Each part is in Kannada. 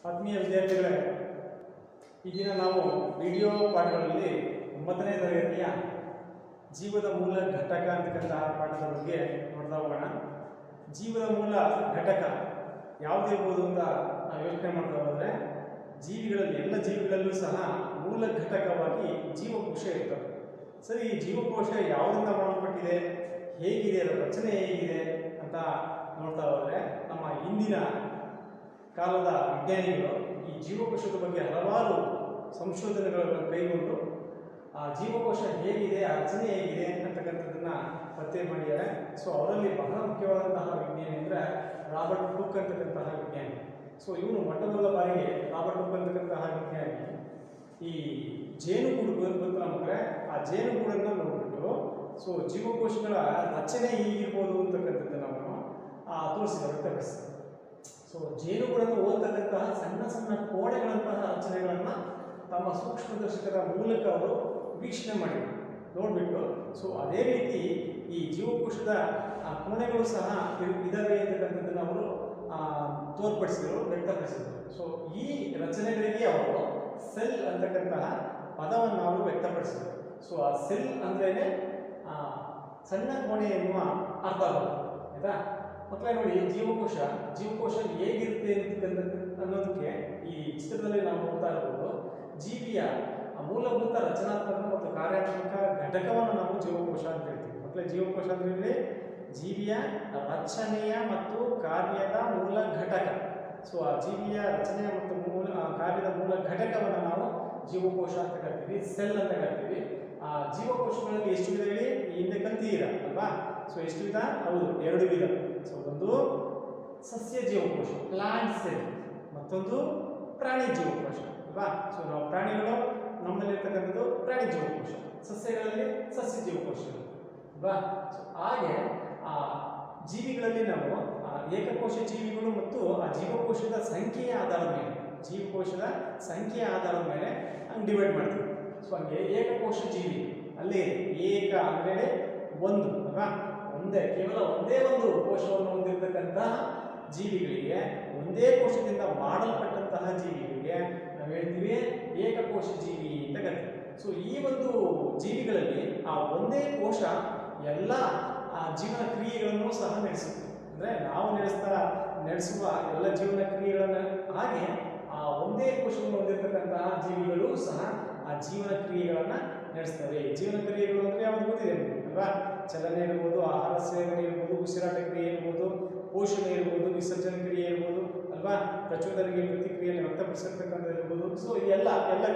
ಆತ್ಮೀಯ ವಿದ್ಯಾರ್ಥಿಗಳೇ, ಈ ದಿನ ನಾವು ವಿಡಿಯೋ ಪಾಠಗಳಲ್ಲಿ 9ನೇ ತರಗತಿಯ ಜೀವದ ಮೂಲ ಘಟಕ ಅಂತಕ್ಕಂತಹ ಪಾಠದ ಬಗ್ಗೆ ನೋಡ್ತಾ ಹೋಗೋಣ. ಜೀವದ ಮೂಲ ಘಟಕ ಯಾವುದಿರ್ಬೋದು ಅಂತ ನಾವು ಯೋಚನೆ ಮಾಡ್ತಾ ಹೋದರೆ, ಜೀವಿಗಳಲ್ಲಿ ಎಲ್ಲ ಜೀವಿಗಳಲ್ಲೂ ಸಹ ಮೂಲ ಘಟಕವಾಗಿ ಜೀವಕೋಶ ಇರ್ತವೆ. ಸರಿ, ಈ ಜೀವಕೋಶ ಯಾವುದರಿಂದ ಮಾಡಲ್ಪಟ್ಟಿದೆ, ಹೇಗಿದೆ, ಅದರ ರಚನೆ ಹೇಗಿದೆ ಅಂತ ನೋಡ್ತಾ ಹೋದರೆ, ನಮ್ಮ ಇಂದಿನ ಕಾಲದ ವಿಜ್ಞಾನಿಗಳು ಈ ಜೀವಕೋಶದ ಬಗ್ಗೆ ಹಲವಾರು ಸಂಶೋಧನೆಗಳನ್ನು ಕೈಗೊಂಡು ಆ ಜೀವಕೋಶ ಹೇಗಿದೆ, ಆ ರಚನೆ ಹೇಗಿದೆ ಅಂತಕ್ಕಂಥದ್ದನ್ನು ಪತ್ತೆ ಮಾಡಿದ್ದಾರೆ. ಸೊ ಅವರಲ್ಲಿ ಬಹಳ ಮುಖ್ಯವಾದಂತಹ ವಿಜ್ಞಾನಿ ಅಂದರೆ ರಾಬರ್ಟ್ ಹುಕ್ ಅಂತಕ್ಕಂತಹ ವಿಜ್ಞಾನಿ. ಸೊ ಇವನು ಮೊಟ್ಟಮೊದಲ ಬಾರಿಗೆ ರಾಬರ್ಟ್ ಹುಕ್ ಅಂತಕ್ಕಂತಹ ವಿಜ್ಞಾನಿ ಈ ಜೇನುಗೂಡು ಗೊತ್ತು ನಮಗೆ, ಆ ಜೇನುಗೂಡನ್ನು ನೋಡ್ಬಿಟ್ಟು ಸೊ ಜೀವಕೋಶಗಳ ರಚನೆ ಹೀಗಿರ್ಬೋದು ಅಂತಕ್ಕಂಥದ್ದನ್ನು ಅವನು ತೋರಿಸಿದ ವ್ಯಕ್ತಪಡಿಸಿದ. ಸೊ ಜೇನುಗೂಡನ್ನು ಓದ್ತಕ್ಕಂತಹ ಸಣ್ಣ ಸಣ್ಣ ಕೋಣೆಗಳಂತಹ ರಚನೆಗಳನ್ನು ತಮ್ಮ ಸೂಕ್ಷ್ಮದರ್ಶಕದ ಮೂಲಕ ಅವರು ವೀಕ್ಷಣೆ ಮಾಡಿದರು, ನೋಡಿಬಿಟ್ಟು ಸೊ ಅದೇ ರೀತಿ ಈ ಜೀವಕೋಶದ ಕೋಣೆಗಳು ಸಹ ಇದ್ದಾವೆ ಅಂತಕ್ಕಂಥದ್ದನ್ನು ಅವರು ತೋರ್ಪಡಿಸಿದರು, ವ್ಯಕ್ತಪಡಿಸಿದರು. ಸೊ ಈ ರಚನೆಗಳಿಗೆ ಅವರು ಸೆಲ್ ಅಂತಕ್ಕಂತಹ ಪದವನ್ನು ಅವರು ವ್ಯಕ್ತಪಡಿಸಿದರು. ಸೊ ಆ ಸೆಲ್ ಅಂದ್ರೇ ಸಣ್ಣ ಕೋಣೆ ಎನ್ನುವ ಅರ್ಥ ಬರುತ್ತೆ. ಆಯಿತಾ ಮಕ್ಕಳೇ, ನೋಡಿ ಜೀವಕೋಶ ಹೇಗಿರುತ್ತೆ ಅನ್ನೋದಕ್ಕೆ ಈ ಚಿತ್ರದಲ್ಲಿ ನಾವು ನೋಡ್ತಾ ಇರ್ಬೋದು. ಜೀವಿಯ ಮೂಲಭೂತ ರಚನಾತ್ಮಕ ಮತ್ತು ಕಾರ್ಯಾತ್ಮಕ ಘಟಕವನ್ನು ನಾವು ಜೀವಕೋಶ ಅಂತ ಹೇಳ್ತೀವಿ. ಮಕ್ಕಳೇ, ಜೀವಕೋಶ ಅಂದರೆ ಜೀವಿಯ ರಚನೆಯ ಮತ್ತು ಕಾರ್ಯದ ಮೂಲ ಘಟಕ. ಸೊ ಆ ಜೀವಿಯ ರಚನೆಯ ಮತ್ತು ಕಾರ್ಯದ ಮೂಲ ಘಟಕವನ್ನು ನಾವು ಜೀವಕೋಶ ಅಂತ ಕರಿತೀವಿ, ಸೆಲ್ ಅಂತ ಕರಿತೀವಿ. ಆ ಜೀವಕೋಶಗಳಲ್ಲಿ ಎಷ್ಟು ವಿಧ ಹೇಳಿ, ಹಿಂದೆ ಕಲ್ತಿದ್ದೀರಾ ಅಲ್ವಾ? ಸೊ ಎಷ್ಟು ವಿಧ? ಹೌದು, 2 ವಿಧ. ಸೊ ಒಂದು ಸಸ್ಯ ಜೀವಕೋಶ, ಪ್ಲಾಂಟ್ ಸೆಲ್, ಮತ್ತೊಂದು ಪ್ರಾಣಿ ಜೀವಕೋಶ ಅಲ್ವಾ? ಸೊ ನಾವು ಪ್ರಾಣಿಗಳು, ನಮ್ಮಲ್ಲಿರ್ತಕ್ಕಂಥದ್ದು ಪ್ರಾಣಿ ಜೀವಕೋಶ, ಸಸ್ಯಗಳಲ್ಲಿ ಸಸ್ಯ ಜೀವಕೋಶ ಅಲ್ವಾ? ಸೊ ಹಾಗೆ ಆ ಜೀವಿಗಳಲ್ಲಿ ನಾವು ಏಕಕೋಶ ಜೀವಿಗಳು ಮತ್ತು ಆ ಜೀವಕೋಶದ ಸಂಖ್ಯೆಯ ಆಧಾರದ ಮೇಲೆ ಹಂಗೆ ಡಿವೈಡ್ ಮಾಡ್ತೀವಿ. ಸೊ ಹಂಗೆ ಏಕಕೋಶ ಜೀವಿ ಅಲ್ಲಿ ಏಕ ಅಂದರೆ ಒಂದು ಅಲ್ವಾ? ಕೇವಲ ಒಂದೇ ಒಂದು ಕೋಶವನ್ನು ಹೊಂದಿರತಕ್ಕಂತಹ ಜೀವಿಗಳಿಗೆ, ಒಂದೇ ಕೋಶದಿಂದ ಮಾಡಲ್ಪಟ್ಟಂತಹ ಜೀವಿಗಳಿಗೆ ನಾವು ಹೇಳ್ತೀವಿ ಏಕಕೋಶ ಜೀವಿ ಅಂತ ಕರಿತೀವಿ. ಸೊ ಈ ಒಂದು ಜೀವಿಗಳಲ್ಲಿ ಆ ಒಂದೇ ಕೋಶ ಎಲ್ಲ ಜೀವನ ಕ್ರಿಯೆಗಳನ್ನು ಸಹ ನಡೆಸುತ್ತೆ. ಅಂದರೆ ನಾವು ನಡೆಸುವ ಎಲ್ಲ ಜೀವನ ಕ್ರಿಯೆಗಳನ್ನು ಹಾಗೆ ಆ ಒಂದೇ ಕೋಶವನ್ನು ಹೊಂದಿರತಕ್ಕಂತಹ ಜೀವಿಗಳು ಸಹ ಆ ಜೀವನ ಕ್ರಿಯೆಗಳನ್ನು ನಡೆಸ್ತವೆ. ಜೀವನ ಕ್ರಿಯೆಗಳು ಅಂದರೆ ಯಾವುದು ಗೊತ್ತಿದೆ ಅಲ್ವಾ? ಚಲನೆ ಇರ್ಬೋದು, ಆಹಾರ ಸೇವನೆ ಇರ್ಬೋದು, ಉಸಿರಾಟ ಕ್ರಿಯೆ ಇರ್ಬೋದು, ಪೋಷಣೆ ಇರ್ಬೋದು, ವಿಸರ್ಜನೆ ಕ್ರಿಯೆ ಇರ್ಬೋದು ಅಲ್ವಾ? ಪ್ರಚೋದನೆಗೆ ಪ್ರತಿಕ್ರಿಯೆಯನ್ನು ವ್ಯಕ್ತಪಡಿಸಿರ್ತಕ್ಕಂಥದ್ದು ಇರ್ಬೋದು. ಸೊ ಎಲ್ಲ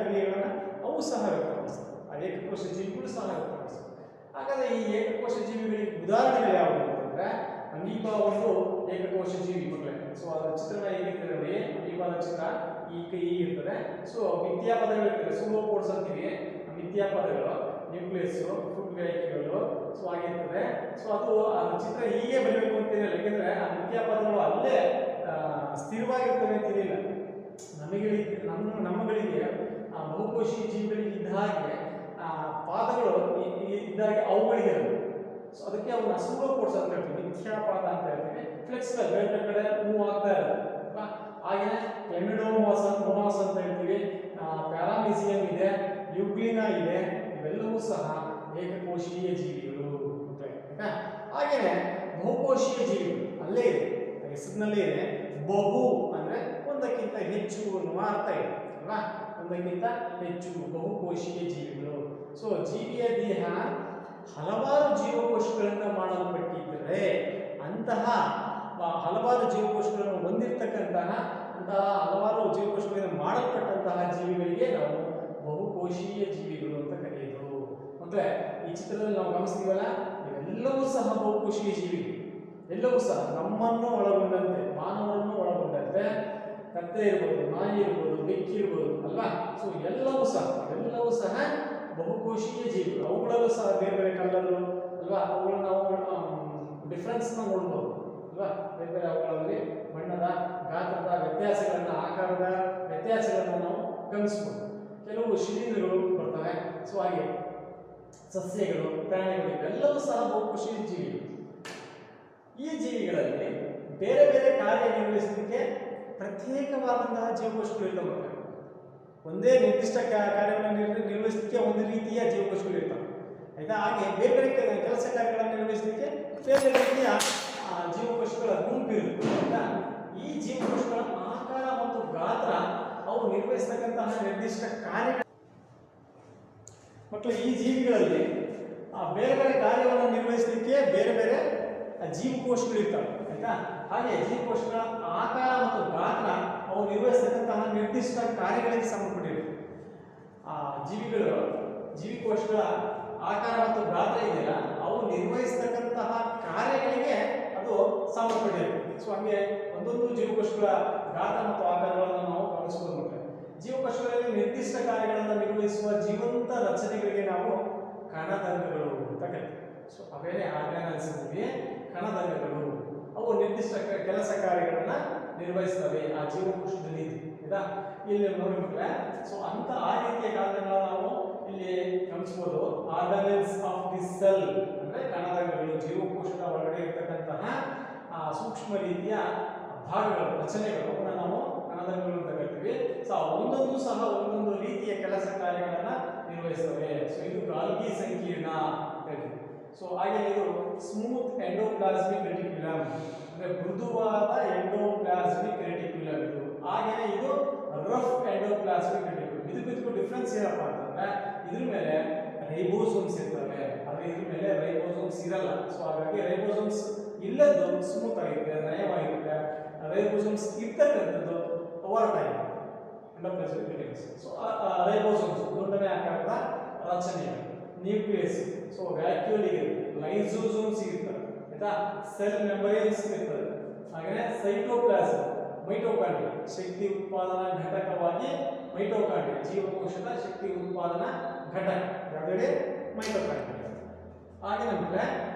ಕ್ರಿಯೆಗಳನ್ನು ಅವು ಸಹ ವ್ಯಕ್ತಪಡಿಸ್ತವೆ, ಆ ಏಕಕೋಶ ಜೀವಿಗಳು ಸಹ ವ್ಯಕ್ತಪಡಿಸ್ತವೆ. ಹಾಗಾದರೆ ಈ ಏಕಕೋಶ ಜೀವಿಗಳಿಗೆ ಉದಾಹರಣೆಗಳು ಯಾವುವು ಅಂತಂದರೆ, ಅಮೀಬಾ ಒಂದು ಏಕಕೋಶ ಜೀವಿ ಮಕ್ಕಳೇ. ಸೊ ಅದರ ಚಿತ್ರಣ ಹೇಗಿರ್ತದೆ ನೋಡಿ, ಅಮೀಬಾದ ಚಿತ್ರ ಹೀಗಿರ್ತದೆ. ಸೊ ಮಿಥ್ಯಾ ಪದಗಳು ಇರ್ತದೆ, ಸೂಡೋಪೋಡ್ಸ್ ಅಂತೀವಿ. ಮಿಥ್ಯಾ ಪದಗಳು ನ್ಯೂಕ್ಲಿಯಸ್, ಫುಡ್ ವೇಹಿಕಲ್ಗಳು ಸೊ ಆಗಿರ್ತದೆ. ಸೊ ಅದು ಚಿತ್ರ ಹೀಗೆ ಬರಬೇಕು ಅಂತೇನಿಲ್ಲ, ಯಾಕೆಂದರೆ ಆ ಮಿಥ್ಯಾ ಪದಗಳು ಅಲ್ಲೇ ಸ್ಥಿರವಾಗಿರ್ತವೆ ಅಂತಿರಲಿಲ್ಲ. ನಮ್ಮಗಳಿಗೆ ಆ ಬಹುಕೋಶಿ ಜೀವಿಗಳಿಗೆ ಇದ್ದ ಹಾಗೆ ಪಾದಗಳು ಇದ್ದಾಗೆ ಅವುಗಳಿಗಿರಲ್ಲ. ಸೊ ಅದಕ್ಕೆ ಅವನ್ನ ಸೂಡೋಪೋಡ್ಸ್ ಅಂತ ಹೇಳ್ತೀವಿ, ಮಿಥ್ಯಾಪಾದ ಅಂತ ಹೇಳ್ತೀವಿ. ಫ್ಲೆಕ್ಸಿಬಲ್, ಬೇರೆ ಕಡೆ ಮೂವ್ ಆಗ್ತಾ ಇರೋದು. ಹಾಗೆಯೇ ಕ್ಲೆಮಿಡೋಮೋನಾಸ್ ಅಂತ ಹೇಳ್ತೀವಿ, ಪ್ಯಾರಾಮೀಸಿಯಂ ಇದೆ, ಯುಗ್ಲಿನಾ ಇದೆ. ಇವೆಲ್ಲವೂ ಸಹ ಏಕಕೋಶೀಯ ಜೀವಿಗಳು. ಹಾಗೆಯೇ ಬಹುಕೋಶೀಯ ಜೀವಿಗಳು ಅಲ್ಲೇ ಇದೆ, ಹೆಸರಿನಲ್ಲೇ ಇದೆ. ಬಹು ಅಂದರೆ ಒಂದಕ್ಕಿಂತ ಹೆಚ್ಚು ಅನ್ನುವ ಅರ್ಥ ಇದೆ ಅಲ್ವಾ? ಒಂದಕ್ಕಿಂತ ಹೆಚ್ಚು ಬಹುಕೋಶೀಯ ಜೀವಿಗಳು. ಸೊ ಜೀವಿಯ ದೇಹ ಹಲವಾರು ಜೀವಕೋಶಗಳಿಂದ ಮಾಡಲ್ಪಟ್ಟಿದ್ದರೆ ಅಂತಹ ಹಲವಾರು ಜೀವಕೋಶಗಳನ್ನು ಹೊಂದಿರತಕ್ಕಂತಹ ಹಲವಾರು ಜೀವಕೋಶಗಳಿಂದ ಮಾಡಲ್ಪಟ್ಟಂತಹ ಜೀವಿಗಳಿಗೆ ನಾವು ಬಹುಕೋಶೀಯ ಜೀವಿಗಳು ಅಂತ ಕರೆಯೋದು. ಮತ್ತೆ ಈ ಚಿತ್ರದಲ್ಲಿ ನಾವು ಗಮನಿಸ್ತೀವಲ್ಲ, ಇವೆಲ್ಲವೂ ಸಹ ಬಹುಕೋಶೀಯ ಜೀವಿಗಳು. ಎಲ್ಲವೂ ಸಹ ನಮ್ಮನ್ನು ಒಳಗೊಂಡಂತೆ, ಮಾನವರನ್ನು ಒಳಗೊಂಡಂತೆ, ಕತ್ತೆ ಇರ್ಬೋದು, ನಾಯಿ ಇರ್ಬೋದು, ಬೆಕ್ಕಿ ಇರ್ಬೋದು ಅಲ್ವಾ? ಸೊ ಎಲ್ಲವೂ ಸಹ ಬಹುಕೋಶೀಯ ಜೀವಿಗಳು. ಅವುಗಳಲ್ಲೂ ಸಹ ಬೇರೆ ಬೇರೆ ಕಲರು ಅಲ್ವಾ? ಅವುಗಳನ್ನ ನಾವು ಡಿಫ್ರೆನ್ಸ್ನ ನೋಡ್ಬೋದು ಅಲ್ವಾ? ಬೇರೆ ಬೇರೆ ಅವುಗಳಲ್ಲಿ ಬಣ್ಣದ, ಗಾತ್ರದ ವ್ಯತ್ಯಾಸಗಳನ್ನು, ಆಕಾರದ ವ್ಯತ್ಯಾಸಗಳನ್ನು ನಾವು ಗಮನಿಸ್ಬೋದು. ಕೆಲವು ಶಿಲೀಂಧ್ರಗಳು ಬರ್ತವೆ. ಸೊ ಹಾಗೆ ಸಸ್ಯಗಳು, ಪ್ರಾಣಿಗಳು ಇವೆಲ್ಲವೂ ಸಹ ಬಹುಕೋಶೀಯ ಜೀವಿಗಳು. ಈ ಜೀವಿಗಳಲ್ಲಿ ಬೇರೆ ಬೇರೆ ಕಾರ್ಯನಿರ್ವಹಿಸಲಿಕ್ಕೆ ಪ್ರತ್ಯೇಕವಾದಂತಹ ಜೀವಕೋಶಗಳು ಇರ್ತವೆ. ಒಂದೇ ನಿರ್ದಿಷ್ಟ ಕಾರ್ಯವನ್ನು ನಿರ್ವಹಿಸಲಿಕ್ಕೆ ಒಂದು ರೀತಿಯ ಜೀವಕೋಶಗಳು ಇರ್ತವೆ, ಆಯ್ತಾ. ಹಾಗೆ ಬೇರೆ ಬೇರೆ ಕೆಲಸ ಕಾರ್ಯಗಳನ್ನು ನಿರ್ವಹಿಸಲಿಕ್ಕೆ ಬೇರೆ ರೀತಿಯ ಜೀವಕೋಶಗಳ ಗುಂಪು ಇರುತ್ತೆ, ಆಯ್ತಾ. ಈ ಜೀವಕೋಶಗಳ ಆಕಾರ ಮತ್ತು ಗಾತ್ರ ಅವು ನಿರ್ವಹಿಸತಕ್ಕಂತಹ ನಿರ್ದಿಷ್ಟ ಕಾರ್ಯ ಮಕ್ಕಳು. ಈ ಜೀವಿಗಳಲ್ಲಿ ಬೇರೆ ಬೇರೆ ಕಾರ್ಯವನ್ನು ನಿರ್ವಹಿಸಲಿಕ್ಕೆ ಬೇರೆ ಬೇರೆ ಜೀವಕೋಶಗಳು ಇರ್ತವೆ, ಆಯ್ತಾ. ಹಾಗೆ ಜೀವಕೋಶಗಳ ಆಕಾರ ಮತ್ತು ಗಾತ್ರ ಅವು ನಿರ್ವಹಿಸತಕ್ಕಂತಹ ನಿರ್ದಿಷ್ಟ ಕಾರ್ಯಗಳಿಗೆ ಸಂಬಂಧಪಟ್ಟಿವೆ. ಜೀವಿಕೋಶಗಳ ಆಕಾರ ಮತ್ತು ಗಾತ್ರ ಇದೆಯಲ್ಲ, ಅವು ನಿರ್ವಹಿಸತಕ್ಕಂತಹ ಕಾರ್ಯಗಳಿಗೆ ಅದು ಸಂಬಂಧಪಟ್ಟಿದೆ. ಸೊ ಹಂಗೆ ಒಂದೊಂದು ಜೀವಕೋಶಗಳ ಗಾತ್ರ ಮತ್ತು ಆಕಾರಗಳನ್ನು ನಾವು ಗಮನಿಸಬಹುದು. ಜೀವಕೋಶಗಳಲ್ಲಿ ನಿರ್ದಿಷ್ಟ ಕಾರ್ಯಗಳನ್ನು ನಿರ್ವಹಿಸುವ ಜೀವಂತ ರಚನೆಗಳಿಗೆ ನಾವು ಕಣದಂಗಗಳು ಅಂತ ಕರಿತೀವಿ. ಸೊ ಅವೇನೇ ಆರ್ಗಾನಲ್ಸ್ ಇವೆ, ಕಣದಂಗಗಳು. ಅವು ನಿರ್ದಿಷ್ಟ ಕೆಲಸ ಕಾರ್ಯಗಳನ್ನ ನಿರ್ವಹಿಸ್ತವೆ ಆ ಜೀವಕೋಶದಲ್ಲಿ, ಆಯ್ತಾ. ಇಲ್ಲಿ ನೋಡಿ ಮಕ್ಕಳೇ, ಸೊ ಅಂತ ಆ ರೀತಿಯ ಕಾರ್ಯಗಳನ್ನ ನಾವು ಇಲ್ಲಿ ಗಮನಿಸಬಹುದು. ಆರ್ಗಾನಲ್ಸ್ ಆಫ್ ದಿ ಸೆಲ್ ಅಂದ್ರೆ ಕಣದಂಗಗಳು, ಜೀವಕೋಶದ ಒಳಗಡೆ ಇರತಕ್ಕಂತಹ ಸೂಕ್ಷ್ಮ ರೀತಿಯ ಭಾಗಗಳು, ರಚನೆಗಳು ನಾವು ಕಣದಂಗಗಳು ಅಂತ ಕರಿತೀವಿ. ಸೊ ಒಂದೊಂದು ಸಹ ಒಂದೊಂದು ರೀತಿಯ ಕೆಲಸ ಕಾರ್ಯಗಳನ್ನ ನಿರ್ವಹಿಸ್ತವೆ. ಸೊ ಇದು ಗಾಲ್ಗಿ ಸಂಕೀರ್ಣ ಅಂತ ಹೇಳ್ತೀವಿ. ಸೊ ಹಾಗೆ ಇದು ಸ್ಮೂತ್ ಎಂಡೋಪ್ಲಾಸ್ಮಿಕ್ ರೆಟಿಕ್ಯುಲಮ್ ಅಂದ್ರೆ ಮೃದುವಾದ ಎಂಡೋಪ್ಲಾಸ್ಮಿಕ್ ರೆಟಿಕ್ಯುಲಮ್ ಇದು. ಹಾಗೇನೆ ಇದು ರಫ್ ಎಂಡೋಪ್ಲಾಸ್ಮಿಕ್ ರೆಟಿಕ್ಯುಲಮ್. ಇದಕ್ಕೂ ಡಿಫ್ರೆನ್ಸ್ ಏನಪ್ಪ ಅಂತಂದ್ರೆ ಇದ್ರ ಮೇಲೆ ರೈಬೋಸೋಮ್ಸ್ ಇರ್ತವೆ, ಆದ್ರೆ ಇದ್ರ ಮೇಲೆ ರೈಬೋಸೋಮ್ಸ್ ಇರಲ್ಲ. ಸೊ ಹಾಗಾಗಿ ರೈಬೋಸೋಮ್ಸ್ ಇಲ್ಲದ್ದು ಸ್ಮೂತ್ ಆಗಿರುತ್ತೆ, ನಯವಾಗಿರುತ್ತೆ. ರೈಬೋಸೋಮ್ಸ್ ಇರ್ತಕ್ಕಂಥದ್ದು ಒರಟಾಗಿದೆ, ಎಂಡೋಪ್ಲಾಸ್ಮಿಕ್ ರೆಟಿಕ್ಯುಲಮ್. ಸೊ ರೈಬೋಸೋಮ್ಸ್ ದೊಡ್ಡನೇ ಆಕಾರದ ರಚನೆಗಳು, ನ್ಯೂಕ್ಲಿಯಸ್, ಸೊ ವ್ಯಾಕ್ಯೂಲ್ ಇರುತ್ತೆ, ಲೈಸೋಸೋಮ್ಸ್ ಇರ್ತವೆ, ಆಯ್ತಾ. ಸೆಲ್ ಮೆಂಬ್ರೇನ್ಸ್ ಇರ್ತದೆ. ಹಾಗೆ ಸೈಟೋಪ್ಲಾಸಮ್, ಮೈಟೋಕಾಂಡ್ರಿಯಾ ಶಕ್ತಿ ಉತ್ಪಾದನಾ ಘಟಕವಾಗಿ ಮೈಟೋಕಾಂಡ್ರಿಯಾ ಜೀವಕೋಶದ ಶಕ್ತಿ ಉತ್ಪಾದನಾ ಘಟಕ ಯಾವುದೇ ಮೈಟೋಕಾಂಡ್ರಿಯಾ. ಹಾಗೆ ನಮಗೆ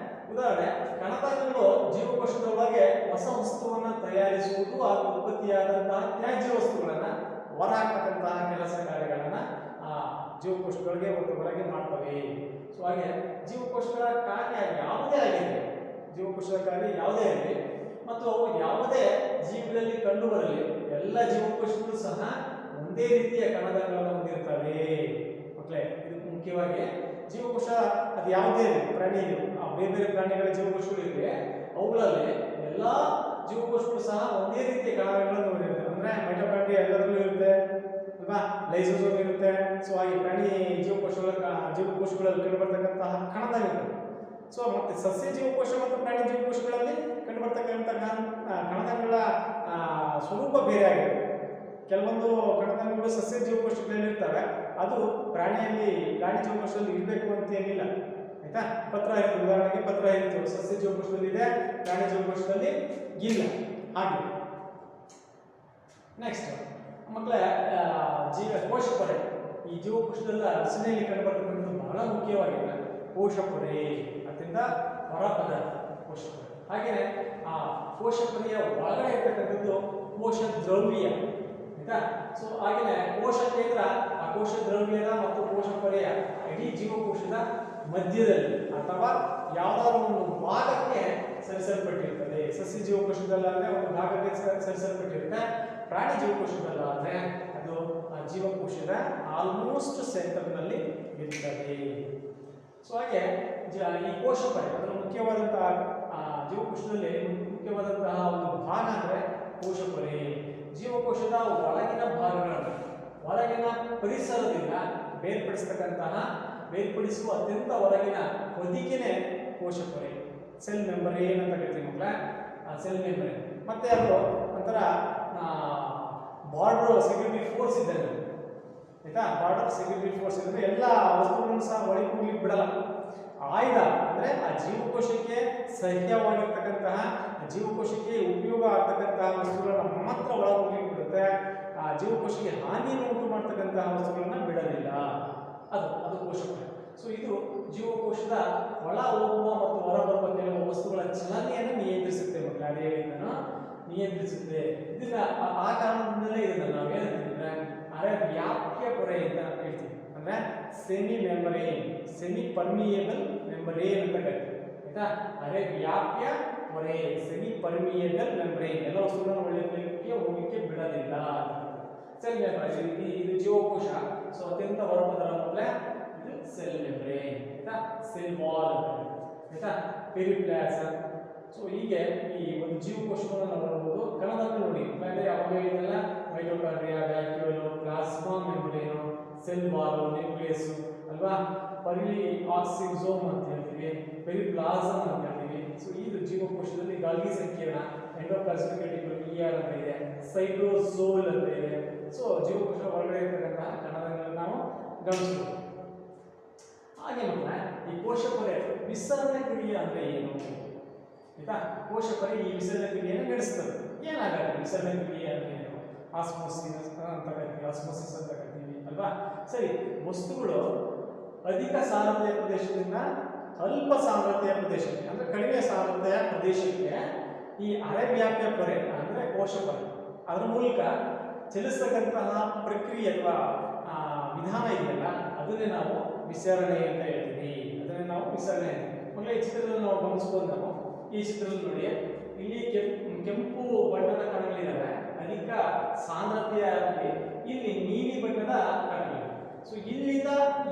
ಉದಾಹರಣೆ ಕಣದಂಗಗಳು ಜೀವಕೋಶದೊಳಗೆ ಹೊಸ ವಸ್ತುವನ್ನು ತಯಾರಿಸುವುದು ಹಾಗೂ ಉತ್ಪತ್ತಿಯಾದಂತಹ ತ್ಯಾಜ್ಯ ವಸ್ತುಗಳನ್ನು ಹೊರಹಾಕತಕ್ಕಂತಹ ಕೆಲಸ ಕಾರ್ಯಗಳನ್ನು ಜೀವಕೋಶಗಳಿಗೆ ಮತ್ತು ಹೊರಗೆ ಮಾಡ್ತವೆ. ಸೊ ಹಾಗೆ ಜೀವಕೋಶಗಳ ಕಾರ್ಯ ಯಾವುದೇ ಆಗಿದೆ, ಜೀವಕೋಶದ ಕಾರ್ಯ ಯಾವುದೇ ಆಗಲಿ ಮತ್ತು ಅವು ಯಾವುದೇ ಜೀವಿಗಳಲ್ಲಿ ಕಂಡು ಬರಲಿ, ಎಲ್ಲ ಜೀವಕೋಶಗಳು ಸಹ ಒಂದೇ ರೀತಿಯ ಕಣದಂಗಗಳನ್ನು ಹೊಂದಿರ್ತವೆ ಮಕ್ಕಳೇ. ಇದು ಮುಖ್ಯವಾಗಿ ಜೀವಕೋಶ ಅದು ಯಾವುದೇ ಪ್ರಾಣಿ ಇದೆ, ಬೇರೆ ಬೇರೆ ಪ್ರಾಣಿಗಳ ಜೀವಕೋಶಗಳು ಇವೆ, ಅವುಗಳಲ್ಲಿ ಎಲ್ಲ ಜೀವಕೋಶಗಳು ಸಹ ಒಂದೇ ರೀತಿಯ ಕಣದಂಗಗಳನ್ನು ಹೊಂದಿರ್ತವೆ. ಅಂದ್ರೆ ಮೈಟೋಕಾಂಡ್ರಿಯಾ ಎಲ್ಲದರಲ್ಲೂ ಇರುತ್ತೆ ಅಲ್ವಾ, ಲೈಸೋಸೋಮ್ ಇರುತ್ತೆ. ಸೊ ಹಾಗೆ ಪ್ರಾಣಿ ಜೀವಕೋಶಗಳಲ್ಲಿ ಕಂಡು ಬರ್ತಕ್ಕಂತಹ ಕಣದಂಗಗಳು. ಸೊ ಮತ್ತೆ ಸಸ್ಯ ಜೀವಕೋಶ ಮತ್ತು ಪ್ರಾಣಿ ಜೀವಕೋಶಗಳಲ್ಲಿ ಕಂಡು ಬರ್ತಕ್ಕಂತಹ ಕಣದಂಗಗಳ ಸ್ವರೂಪ ಬೇರೆ ಆಗಿರುತ್ತೆ. ಕೆಲವೊಂದು ಕಣದಂಗಗಳು ಸಸ್ಯ ಜೀವಕೋಶಗಳಲ್ಲಿ ಇರ್ತವೆ, ಅದು ಪ್ರಾಣಿ ಜೀವಕೋಶದಲ್ಲಿ ಇರಬೇಕು ಅಂತ ಏನಿಲ್ಲ, ಆಯ್ತಾ. ಪತ್ರ ಇರುತ್ತೆ, ಉದಾಹರಣೆಗೆ ಪತ್ರ ಇರುತ್ತೆ, ಸಸ್ಯ ಜೀವಕೋಶದಲ್ಲಿ ಇದೆ, ಪ್ರಾಣಿ ಜೀವಕೋಶದಲ್ಲಿ ಇಲ್ಲ. ಹಾಗೆ ನೆಕ್ಸ್ಟ್ ಮಕ್ಕಳೇ, ಕೋಶ ಪೊರೆ ಈ ಜೀವಕೋಶದ ರಚನೆಯಲ್ಲಿ ಕಂಡುಬರ್ತಕ್ಕಂಥದ್ದು ಬಹಳ ಮುಖ್ಯವಾಗಿದೆ. ಕೋಶ ಪೊರೆ ಅದರಿಂದ ಹೊರ ಪದಾರ್ಥ ಕೋಶ ಪೊರೆ. ಹಾಗೆಯೇ ಆ ಕೋಶ ಪೊರೆಯ ಒಳಗಡೆ ಇರ್ತಕ್ಕಂಥದ್ದು ಕೋಶ ದ್ರವ್ಯ, ಆಯ್ತಾ. ಸೊ ಹಾಗೆಯೇ ಕೋಶ ಕೇಂದ್ರ ಆ ಕೋಶ ದ್ರವ್ಯದ ಮತ್ತು ಕೋಶ ಪೊರೆಯ ಇಡೀ ಜೀವಕೋಶದ ಮಧ್ಯದಲ್ಲಿ ಅಥವಾ ಯಾವುದಾದ್ರೂ ಒಂದು ಭಾಗಕ್ಕೆ ಸರಿಸಲ್ಪಟ್ಟಿರ್ತದೆ. ಸಸ್ಯ ಜೀವಕೋಶದಲ್ಲಾದ್ರೆ ಒಂದು ಭಾಗಕ್ಕೆ ಸರಿಸಲ್ಪಟ್ಟಿರುತ್ತೆ, ಪ್ರಾಣಿ ಜೀವಕೋಶದಲ್ಲಾದ್ರೆ ಅದು ಜೀವಕೋಶದ ಆಲ್ಮೋಸ್ಟ್ ಸೆಂಟರ್ನಲ್ಲಿ ಇರ್ತದೆ. ಸೊ ಹಾಗೆ ಈ ಕೋಶ ಪೊರೆ ಅದರ ಮುಖ್ಯವಾದಂತಹ ಜೀವಕೋಶದಲ್ಲಿ ಮುಖ್ಯವಾದಂತಹ ಒಂದು ಭಾಗ ಅಂದರೆ ಕೋಶ ಪೊರೆ. ಜೀವಕೋಶದ ಒಳಗಿನ ಭಾಗಗಳನ್ನು ಹೊರಗಿನ ಪರಿಸರದಿಂದ ಬೇರ್ಪಡಿಸುವ ಅತ್ಯಂತ ಹೊರಗಿನ ಹೊದಿಕೆನೇ ಕೋಶ ಪೊರೆ. ಸೆಲ್ ಮೆಂಬ್ರೇನ್ ಅಂತ ಕರಿತೀವಿ ಮಕ್ಕಳ, ಸೆಲ್ ಮೆಂಬ್ರೇನ್. ಮತ್ತೆ ಅದು ಒಂಥರ ಬಾರ್ಡರ್ ಸೆಕ್ಯೂರಿಟಿ ಫೋರ್ಸ್ ಇದ್ದಂಗೆ, ಆಯ್ತಾ. ಬಾರ್ಡರ್ ಸೆಕ್ಯೂರಿಟಿ ಫೋರ್ಸ್ ಇದ್ದರೆ ಎಲ್ಲ ವಸ್ತುಗಳನ್ನು ಸಹ ಒಳಗೆ ಹೋಗ್ಲಿಕ್ಕೆ ಬಿಡಲ್ಲ. ಆಯ್ದ ಅಂದರೆ ಆ ಜೀವಕೋಶಕ್ಕೆ ಸಹ್ಯವಾಗಿರ್ತಕ್ಕಂತಹ ಜೀವಕೋಶಕ್ಕೆ ಉಪಯೋಗ ಆಗ್ತಕ್ಕಂತಹ ವಸ್ತುಗಳನ್ನು ಮಾತ್ರ ಒಳಗೆ ಹೋಗ್ಲಿಕ್ಕೆ ಬಿಡುತ್ತೆ. ಆ ಜೀವಕೋಶಕ್ಕೆ ಹಾನಿಯನ್ನು ಉಂಟು ಮಾಡ್ತಕ್ಕಂತಹ ವಸ್ತುಗಳನ್ನು ಬಿಡಲಿಲ್ಲ. ಅದು ಕೋಶ ಪೊರೆ. ಸೊ ಇದು ಜೀವಕೋಶದ ಒಳ ಹೋಗುವ ಮತ್ತು ಹೊರಬರುವ ಕೆಲವು ವಸ್ತುಗಳ ಚಲನೆಯನ್ನು ನಿಯಂತ್ರಿಸುತ್ತೆ ಮಕ್ಕಳು. ಅದೇ ಹೇಳಿದ್ದನ್ನು ನಿಯಂತ್ರಿಸುತ್ತೆ. ಇದನ್ನ ಆ ಕಾರಣದಿಂದಲೇ ಇದನ್ನ ನಾವೇನಂತಂದ್ರೆ ಅರೆವ್ಯಾಪ್ಯ ಪೊರೆ ಅಂತ ಹೇಳ್ತೀವಿ. ಅಂದ್ರೆ ಸೆಮಿ ಪರ್ಮಿಯೇಬಲ್ ಮೆಂಬ್ರೇನ್ ಅಂತ ಕರಿತೀವಿ, ಆಯ್ತಾ. ಅರೆವ್ಯಾಪ್ಯ ಪೊರೆ, ಸೆಮಿ ಪರ್ಮಿಯೇಬಲ್ ಮೆಂಬ್ರೇನ್, ಎಲ್ಲ ವಸ್ತುಗಳನ್ನು ಹೋಗ್ಲಿಕ್ಕೆ ಬಿಡ ಇರೋದಿಲ್ಲ. ಸೆಲ್ ಮೆಂಬ್ರೇನ್ ಇದು ಜೀವಕೋಶ. ಸೊ ಅತ್ಯಂತ ಹೊರಪದರ ಮೊದಲೇ ಇದು ಸೆಲ್ ಮೆಂಬ್ರೇನ್ ಆಯ್ತಾ, ಸೆಲ್ ವಾಲ್ ಆಯ್ತಾ, ಪೆರಿಪ್ಲಾಸಮ್. ಸೊ ಹೀಗೆ ಈ ಒಂದು ಜೀವಕೋಶವನ್ನು ನಾವು ನೋಡಬಹುದು. ಕಣದಲ್ಲಿ ನೋಡಿ ಅಂದ್ರೆ ಯಾವಾಗ ಇದೆಲ್ಲ mitochondria, vacuole, plasma membrane, cell wall, nucleus ಅಲ್ವಾ, ಪೆರಿಆಕ್ಸಿಸೋಮ್ ಅಂತ ಹೇಳ್ತೀವಿ, ಪೆರಿಪ್ಲಾಸಮ್ ಅಂತ ಹೇಳ್ತೀವಿ. ಸೊ ಇದು ಜೀವಕೋಶದಲ್ಲಿ ಗಾಲ್ಗಿ ಸಂಕೀರ್ಣ, ಎಂಡೋಪ್ಲಾಸ್ಮಿಕ್ ರೆಟಿಕ್ಯುಲಮ್ ER ಅಂತ ಇದೆ, ಸೈಟೋಸೋಲ್ ಅಂತ ಇದೆ. ಸೊ ಜೀವಕೋಶ ಹೊರಗಡೆ ಇರತಕ್ಕಂತಹ ಕಣಗಳನ್ನು ನಾವು ಗಮನಿಸಬಹುದು. ಹಾಗೆ ಮತ್ತೆ ಈ ಕೋಶ ಪೊರೆ ವಿಸರಣೆ ಕ್ರಿಯೆ ಅಂದ್ರೆ ಏನು ಆಯ್ತಾ, ಕೋಶ ಪೊರೆ ಈ ವಿಸರಣೆ ಕ್ರಿಯೆಯನ್ನು ನಡೆಸ್ತದೆ. ಏನಾಗುತ್ತೆ ವಿಸರಣೆ ಕ್ರಿಯೆ ಅಂದ್ರೆ ಏನು? ಆಸ್ಮೋಸಿಸ್ ಅಂತ ಕರಿತೀವಿ, ಆಸ್ಮೋಸಿಸ್ ಅಂತ ಕರಿತೀವಿ ಅಲ್ವಾ. ಸರಿ, ವಸ್ತುಗಳು ಅಧಿಕ ಸಾಂದ್ರತೆಯ ಪ್ರದೇಶದಿಂದ ಅಲ್ಪ ಸಾಂದ್ರತೆಯ ಪ್ರದೇಶಕ್ಕೆ ಅಂದ್ರೆ ಕಡಿಮೆ ಸಾಂದ್ರತೆಯ ಪ್ರದೇಶಕ್ಕೆ ಈ ಅರೆವ್ಯಾಪ್ಯ ಪೊರೆ ಅಂದ್ರೆ ಕೋಶ ಪೊರೆ ಅದರ ಮೂಲಕ ಚಲಿಸತಕ್ಕಂತಹ ಪ್ರಕ್ರಿಯೆ ಅಥವಾ ವಿಧಾನ ಇದೆಯಲ್ಲ ಅದನ್ನೇ ನಾವು ವಿಸರಣೆ ಅಂತ ಹೇಳ್ತೀವಿ. ಅದನ್ನೇ ನಾವು ವಿಸರಣೆ ಮೊದಲೇ ಈ ಚಿತ್ರದಲ್ಲಿ ನಾವು ಗಮನಿಸಬಹುದು. ನಾವು ಈ ಚಿತ್ರದಲ್ಲಿ ನೋಡಿ ಇಲ್ಲಿ ಕೆಂಪು ಬಣ್ಣದ ಕಣಗಳಿದ್ದಾವೆ ಅಧಿಕ ಸಾಂದ್ರತೆಯಾಗಿ, ಇಲ್ಲಿ ನೀಲಿ ಬಣ್ಣದ ಕಣಗಳು. ಸೊ ಇಲ್ಲಿಂದ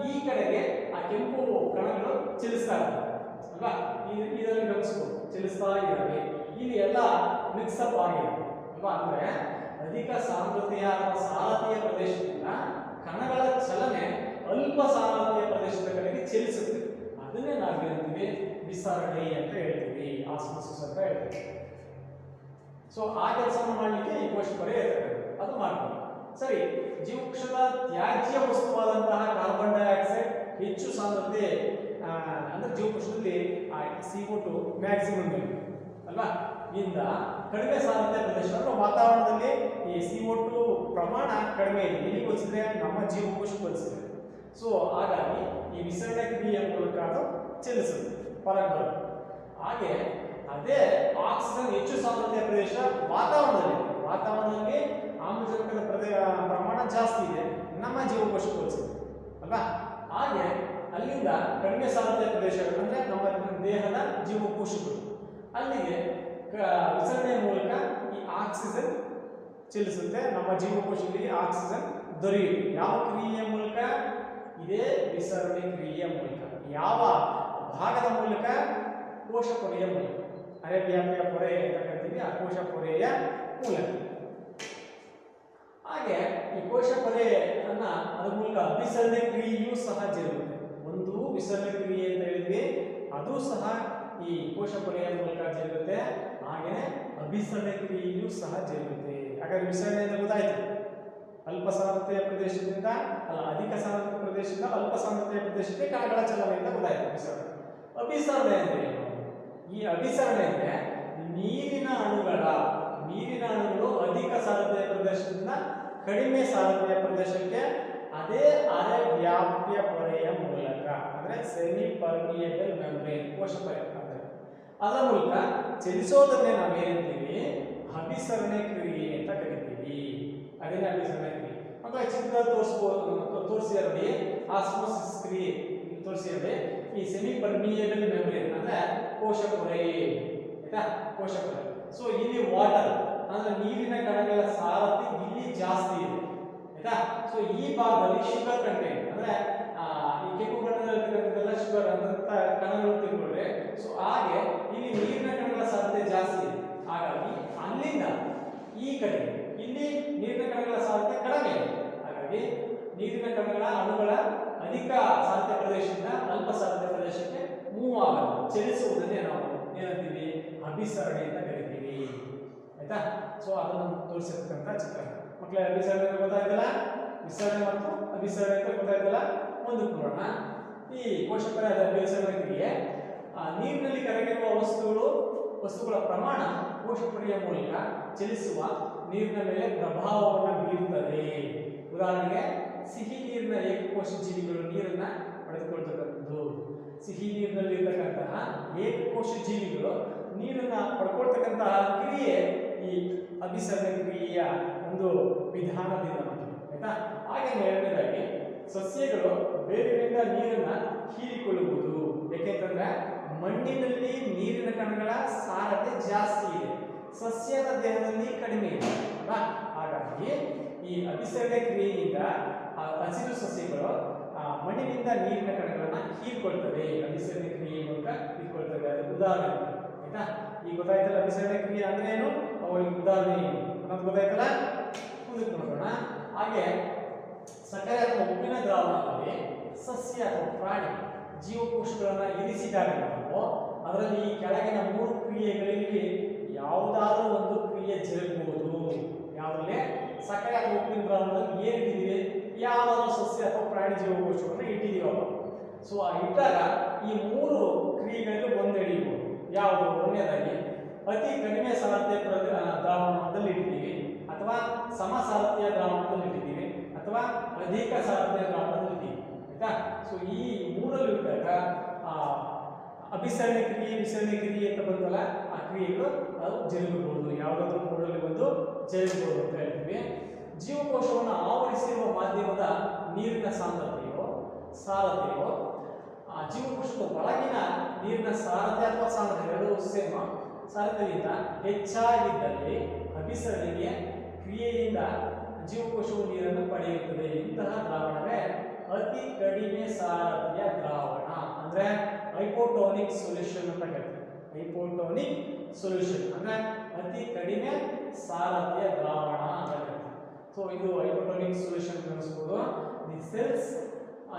ಈ ಕಡೆಗೆ ಆ ಕೆಂಪು ಕಣಗಳು ಚಲಿಸ್ತಾ ಇರ್ತವೆ ಅಲ್ವಾ, ಇದರಲ್ಲಿ ಗಮನಿಸಬಹುದು ಚಲಿಸ್ತಾ ಇದ್ದಾವೆ. ಇಲ್ಲಿ ಎಲ್ಲ ಮಿಕ್ಸಪ್ ಆಗಿದೆ ಅಲ್ವಾ. ಅಂದ್ರೆ ಅಧಿಕ ಸಾಂದ್ರತೆಯ ಅಥವಾ ಸಾರಥಿಯ ಪ್ರದೇಶದಿಂದ ಕಣಗಳ ಚಲನೆ ಅಲ್ಪ ಸಾಂದ್ರತೆಯ ಪ್ರದೇಶದ ಕಡೆಗೆ ಚಲಿಸುತ್ತೆ. ಅದನ್ನೇ ನಾವು ಹೇಳ್ತೀವಿ ವಿಸರಣೆ ಅಂತ ಹೇಳ್ತೀವಿ, ಆಸ್ಮೋಸಿಸ್ ಅಂತ ಹೇಳ್ತೀವಿ. ಸೊ ಆ ಕೆಲಸವನ್ನು ಮಾಡಲಿಕ್ಕೆ ಈ ಕೋಶ ಪೊರೆ ಅದು ಮಾಡ್ತೀವಿ. ಸರಿ, ಜೀವಕೋಶದ ತ್ಯಾಜ್ಯ ವಸ್ತುವಾದಂತಹ ಕಾರ್ಬನ್ ಡೈಆಕ್ಸೈಡ್ ಹೆಚ್ಚು ಸಾಂದ್ರತೆ ಅಂದ್ರೆ ಜೀವಕೋಶದಲ್ಲಿ CO2 ಮ್ಯಾಕ್ಸಿಮಮ್ ಅಲ್ವಾ, ಇಂದ ಕಡಿಮೆ ಸಾಂದ್ರತೆ ಪ್ರದೇಶ ಅಂದ್ರೆ ವಾತಾವರಣದಲ್ಲಿ ಈ CO2 ಪ್ರಮಾಣ ಕಡಿಮೆ ಇದೆ. ಇಲ್ಲಿ ಹೋಲಿಸಿದ್ರೆ ನಮ್ಮ ಜೀವಕೋಶಕ್ಕೆ ಹೋಲಿಸಿದ್ರೆ. ಸೊ ಹಾಗಾಗಿ ಈ ವಿಸರಣೆ ಕ್ರಿಯೆಯ ಮೂಲಕ ಅದು ಚಲಿಸುತ್ತೆ ಹೊರಗೆ. ಹಾಗೆ ಅದೇ ಆಕ್ಸಿಜನ್ ಹೆಚ್ಚು ಸಾಂದ್ರತೆಯ ಪ್ರದೇಶ ವಾತಾವರಣದಲ್ಲಿ ಆಮ್ಲಜನಕದ ಪ್ರಮಾಣ ಜಾಸ್ತಿ ಇದೆ ನಮ್ಮ ಜೀವಕೋಶಕ್ಕೆ ಹೋಲಿಸಿದ್ರೆ ಅಲ್ವಾ. ಹಾಗೆ ಅಲ್ಲಿಂದ ಕಡಿಮೆ ಸಾಂದ್ರತೆಯ ಪ್ರದೇಶಗಳು ಅಂದ್ರೆ ನಮ್ಮ ದೇಹದ ಜೀವಕೋಶಗಳು ಅಲ್ಲಿಗೆ ವಿಸರಣೆಯ ಮೂಲಕ ಈ ಆಕ್ಸಿಜನ್ ಚಲಿಸುತ್ತೆ. ನಮ್ಮ ಜೀವಕೋಶಗಳಿಗೆ ಆಕ್ಸಿಜನ್ ದೊರೆಯುತ್ತೆ. ಯಾವ ಕ್ರಿಯೆಯ ಮೂಲಕ? ಇದೇ ವಿಸರಣೆ ಕ್ರಿಯೆಯ ಮೂಲಕ. ಯಾವ ಭಾಗದ ಮೂಲಕ? ಕೋಶ ಪೊರೆಯ ಮೂಲಕ. ಅರೆವ್ಯಾಪ್ಯ ಪೊರೆ ಅಂತ ಕರಿತೀವಿ, ಆ ಕೋಶ ಪೊರೆಯ ಮೂಲಕ. ಹಾಗೆ ಈ ಕೋಶ ಪೊರೆಯನ್ನ ಅದರ ಮೂಲಕ ಅಭಿಸರಣೆ ಕ್ರಿಯೆಯೂ ಸಹ ಜರುಗುತ್ತೆ. ಒಂದು ವಿಸರಣೆ ಕ್ರಿಯೆ ಅಂತ ಹೇಳಿದ್ವಿ, ಅದು ಸಹ ಈ ಕೋಶ ಪೊರೆಯ ಮೂಲಕ ಜರುಗುತ್ತೆ. ಹಾಗೆಯೇ ಅಭಿಸರಣೆ ಕ್ರಿಯೆಯೂ ಸಹ ಜರುಗುತ್ತೆ. ಹಾಗಾದ್ರೆ ವಿಸರಣೆ ಅಂತ ಗೊತ್ತಾಯ್ತು. ಅಲ್ಪ ಸಾಂದ್ರತೆಯ ಪ್ರದೇಶದಿಂದ ಅಧಿಕ ಸಾಂದ್ರತೆಯ ಪ್ರದೇಶದಿಂದ ಅಲ್ಪ ಸಾಂದ್ರತೆಯ ಪ್ರದೇಶಕ್ಕೆ ಕಣಗಳ ಚಲನೆಯಿಂದ ಗೊತ್ತಾಯ್ತು ವಿಸರಣೆ. ಅಭಿಸರಣೆ ಅಂದ್ರೆ ಏನು? ಈ ಅಭಿಸರಣೆ ಅಂದ್ರೆ ನೀರಿನ ಅಣುಗಳು ಅಧಿಕ ಸಾಂದ್ರತೆಯ ಪ್ರದೇಶದಿಂದ ಕಡಿಮೆ ಸಾಂದ್ರತೆಯ ಪ್ರದೇಶಕ್ಕೆ ಅದೇ ಅರೆವ್ಯಾಪ್ಯ ಪೊರೆಯ ಮೂಲಕ ಅಂದ್ರೆ ಸೆಮಿ ಪರ್ಮಿಯಬಲ್ ಮೆಂಬ್ರೇನ್ ಕೋಶ ಪೊರೆ ಅದರ ಮೂಲಕ ಚಲಿಸೋದನ್ನೇ ನಾವೇನಂತೀವಿ ಅಭಿಸರಣೆ ಕ್ರಿಯೆ ಅಂತ ಕರಿತೀವಿ. ಅದೇನೇ ಅಭಿಸರಣೆ ಕ್ರಿಯೆ. ಮಕ್ಕಳ ಚಿತ್ರ ತೋರಿಸಿರಲಿ ಆಸ್ಮೋಸಿಸ್ ಕ್ರಿಯೆ ತೋರಿಸಿರಲಿ. ಈ ಸೆಮಿ ಪರ್ಮಿಯಬಲ್ ಮೆಂಬ್ರೇನ್ ಅಂದ್ರೆ ಕೋಶ ಪೊರೆ ಆಯ್ತಾ, ಕೋಶ ಪೊರೆ. ಸೊ ಇಲ್ಲಿ ವಾಟರ್ ಅಂದ್ರೆ ನೀರಿನ ಕಣಗಳ ಸಾರಥಿ ಇಲ್ಲಿ ಜಾಸ್ತಿ ಇದೆ ಆಯ್ತಾ. ಸೊ ಈ ಭಾಗದಲ್ಲಿ ಶುಗರ್ ಕಂಟೆಂಟ್ ಅಂದ್ರೆ ಈ ಕೆಂಪು ಬಣ್ಣದಲ್ಲಿರ್ತಕ್ಕಂಥದ್ದೆಲ್ಲ ಶುಗರ್ ಅಂತ ಕಣಗಳು ತಿಳ್ಕೊಂಡ್ರೆ, ಸೊ ಹಾಗೆ ಇಲ್ಲಿ ನೀರಿನ ಕಣಗಳ ಸಾರಥ್ಯ ಜಾಸ್ತಿ ಇದೆ. ಹಾಗಾಗಿ ಅಲ್ಲಿಂದ ಈ ಕಡೆ ಇಲ್ಲಿ ನೀರಿನ ಕಣಗಳ ಸಾರಥ್ಯ ಕಡಿಮೆ ಇದೆ. ಹಾಗಾಗಿ ನೀರಿನ ಕಣಗಳ ಅಣುಗಳ ಅಧಿಕ ಸಾಂದ್ರತೆ ಪ್ರದೇಶದಿಂದ ಅಲ್ಪ ಸಾಂದ್ರತೆ ಪ್ರದೇಶಕ್ಕೆ ಮೂವ್ ಆಗಲು ಚಲಿಸುವುದನ್ನೇ ನಾವು ಏನಂತೀವಿ ಅಭಿಸರಣೆ ಅಂತ ಕರಿತೀವಿ ಆಯ್ತಾ. ಸೊ ಅದನ್ನು ತೋರಿಸಿರ್ತಕ್ಕಂಥ ಚಿತ್ರ. ಮಕ್ಕಳೇ ಅಭಿಸರಣೆ ಅಂತ ಗೊತ್ತಾಯ್ತಲ್ಲ, ವಿಸರಣೆ ಮತ್ತು ಅಭಿಸರಣೆ ಅಂತ ಗೊತ್ತಾಯ್ತಲ್ಲ. ಮುಂದಕ್ಕೆ ನೋಡೋಣ. ಈ ಕೋಶ ಪೊರೆ ಅಭಿಸರಣೆ ಕ್ರಿಯೆ ನೀರಿನಲ್ಲಿ ಕರಗಿರುವ ವಸ್ತುಗಳ ಪ್ರಮಾಣ ಕೋಶ ಪೊರೆಯ ಮೂಲಕ ಚಲಿಸುವ ನೀರಿನ ಮೇಲೆ ಪ್ರಭಾವವನ್ನು ಬೀರುತ್ತದೆ. ಉದಾಹರಣೆಗೆ ಸಿಹಿ ನೀರಿನ ಏಕಕೋಶ ಜೀವಿಗಳು ನೀರನ್ನ ಪಡೆದುಕೊಳ್ತಕ್ಕಂಥದ್ದು. ಸಿಹಿ ನೀರಿನಲ್ಲಿ ಇರತಕ್ಕಂತಹ ಏಕಕೋಶ ಜೀವಿಗಳು ನೀರನ್ನ ಪಡ್ಕೊಳ್ತಕ್ಕಂತಹ ಕ್ರಿಯೆ ಈ ಅಭಿಸರಣೆ ಕ್ರಿಯೆಯ ಒಂದು ವಿಧಾನದಿಂದ ಆಯ್ತಾ. ಹಾಗೆ ಎರಡನೇದಾಗಿ ಸಸ್ಯಗಳು ಬೇರಿನಿಂದ ನೀರನ್ನ ಹೀರಿಕೊಳ್ಳುವುದು. ಯಾಕೆಂತಂದ್ರೆ ಮಣ್ಣಿನಲ್ಲಿ ನೀರಿನ ಕಣಗಳ ಸಾರತೆ ಜಾಸ್ತಿ ಇದೆ. ಸಸ್ಯದ ದೇಹದಲ್ಲಿ ಕಡಿಮೆ ಇದೆ ಅಲ್ವಾ. ಹಾಗಾಗಿ ಈ ಅಭಿಸರಣೆ ಕ್ರಿಯೆಯಿಂದ ಹಸಿರು ಸಸ್ಯಗಳು ಮಣ್ಣಿನಿಂದ ನೀರಿನ ಕಣಗಳನ್ನ ಹೀರ್ಕೊಳ್ತವೆ. ಅಭಿಸರಣೆ ಕ್ರಿಯೆ ಮೂಲಕ ಹೀರ್ಕೊಳ್ತವೆ. ಅದಕ್ಕೆ ಉದಾಹರಣೆ ಆಯ್ತಾ. ಈಗ ಗೊತ್ತಾಯ್ತಲ್ಲ ಅಭಿಸರಣೆ ಕ್ರಿಯೆ ಅಂದ್ರೆ ಏನು, ಅವರಿಗೆ ಉದಾಹರಣೆ ಏನು ಅನ್ನೋದು ಗೊತ್ತಾಯ್ತಲ್ಲ. ಮುಂದಕ್ಕೆ ನೋಡೋಣ. ಹಾಗೆ ಸಕ್ಕರೆ ಅಥವಾ ಉಪ್ಪಿನ ದ್ರಾವಣದಲ್ಲಿ ಸಸ್ಯ ಅಥವಾ ಪ್ರಾಣಿ ಜೀವಕೋಶಗಳನ್ನ ಇರಿಸಿದಾಗ ನಾವು ಅದರಲ್ಲಿ ಈ ಕೆಳಗಿನ 3 ಕ್ರಿಯೆಗಳಲ್ಲಿ ಯಾವುದಾದ್ರೂ ಒಂದು ಕ್ರಿಯೆ ಜರುಗಬಹುದು. ಯಾವುದರಲ್ಲಿ ಸಕ್ಕರೆ ಅಥವಾ ಉಪ್ಪಿನ ದ್ರಾವಣದಲ್ಲಿ ಏನು ಇಟ್ಟಿದ್ದೀವಿ, ಯಾವುದಾದ್ರೂ ಸಸ್ಯ ಅಥವಾ ಪ್ರಾಣಿ ಜೀವಕೋಶವನ್ನು ಇಟ್ಟಿದ್ದೀವಲ್ಲ. ಸೊ ಆ ಇಟ್ಟಾಗ ಈ 3 ಕ್ರಿಯೆಗಳಲ್ಲಿ ಒಂದು ನಡೆಯಬಹುದು. ಯಾವುದು? ಒಂದನೇದಾಗಿ ಅತಿ ಕಡಿಮೆ ಸಾರಥ್ಯ ದ್ರಾವಣದಲ್ಲಿ ಇಟ್ಟಿದ್ದೀವಿ, ಅಥವಾ ಸಮ ಸಾರಥ್ಯ ದ್ರಾವಣದಲ್ಲಿ ಇಟ್ಟಿದ್ದೀವಿ, ಅಥವಾ ಅಧಿಕ ಸಾರಥ್ಯ ದ್ರಾವಣದಲ್ಲಿ ಇಟ್ಟಿದ್ದೀವಿ ಆಯ್ತಾ. ಸೊ ಈ 3ರಲ್ಲಿ ಇಟ್ಟಾಗ ಅಭಿಸರಣೆ ಕ್ರಿಯೆ ವಿಸರಣೆ ಕ್ರಿಯೆ ಅಂತ ಬಂತಲ್ಲ, ಆ ಕ್ರಿಯೆಗಳು ಅದು ಜರುಗಬಹುದು. ಯಾವುದಾದ್ರೂ 3ರಲ್ಲಿ ಒಂದು ಜರುಗಬಹುದು ಅಂತ ಹೇಳ್ತೀವಿ. ಜೀವಕೋಶವನ್ನು ಆವರಿಸಿರುವ ಮಾಧ್ಯಮದ ನೀರಿನ ಸಾರಥ್ಯವು ಜೀವಕೋಶದ ಒಳಗಿನ ನೀರಿನ ಸಾರಥ್ಯ ಅಥವಾ ಸಾಂದ್ರತೆ ಎರಡೂ ಸೇಮ ಸಾರಥ್ಯದಿಂದ ಹೆಚ್ಚಾಗಿದ್ದಲ್ಲಿ ಅಭಿಸರಣೆಗೆ ಕ್ರಿಯೆಯಿಂದ ಜೀವಕೋಶವು ನೀರನ್ನು ಪಡೆಯುತ್ತದೆ. ಇಂತಹ ದ್ರಾವಣವೇ ಅತಿ ಕಡಿಮೆ ಸಾರಥ್ಯ ದ್ರಾವಣ, ಅಂದ್ರೆ ಹೈಪೋಟೋನಿಕ್ ಸೊಲ್ಯೂಷನ್ ಅಂತ ಹೇಳ್ತೀವಿ. ಹೈಪೋಟೋನಿಕ್ ಸೊಲ್ಯೂಷನ್ ಅಂದ್ರೆ ಅತಿ ಕಡಿಮೆ ಸಾರಥ್ಯ ದ್ರಾವಣ ಅಂತ ಹೇಳ್ತೀವಿ. ಸೊ ಇದು ಹೈಪೋಟೋನಿಕ್ ಸೊಲ್ಯೂಷನ್ ಅನ್ನಿಸ್ಬೋದು. The cells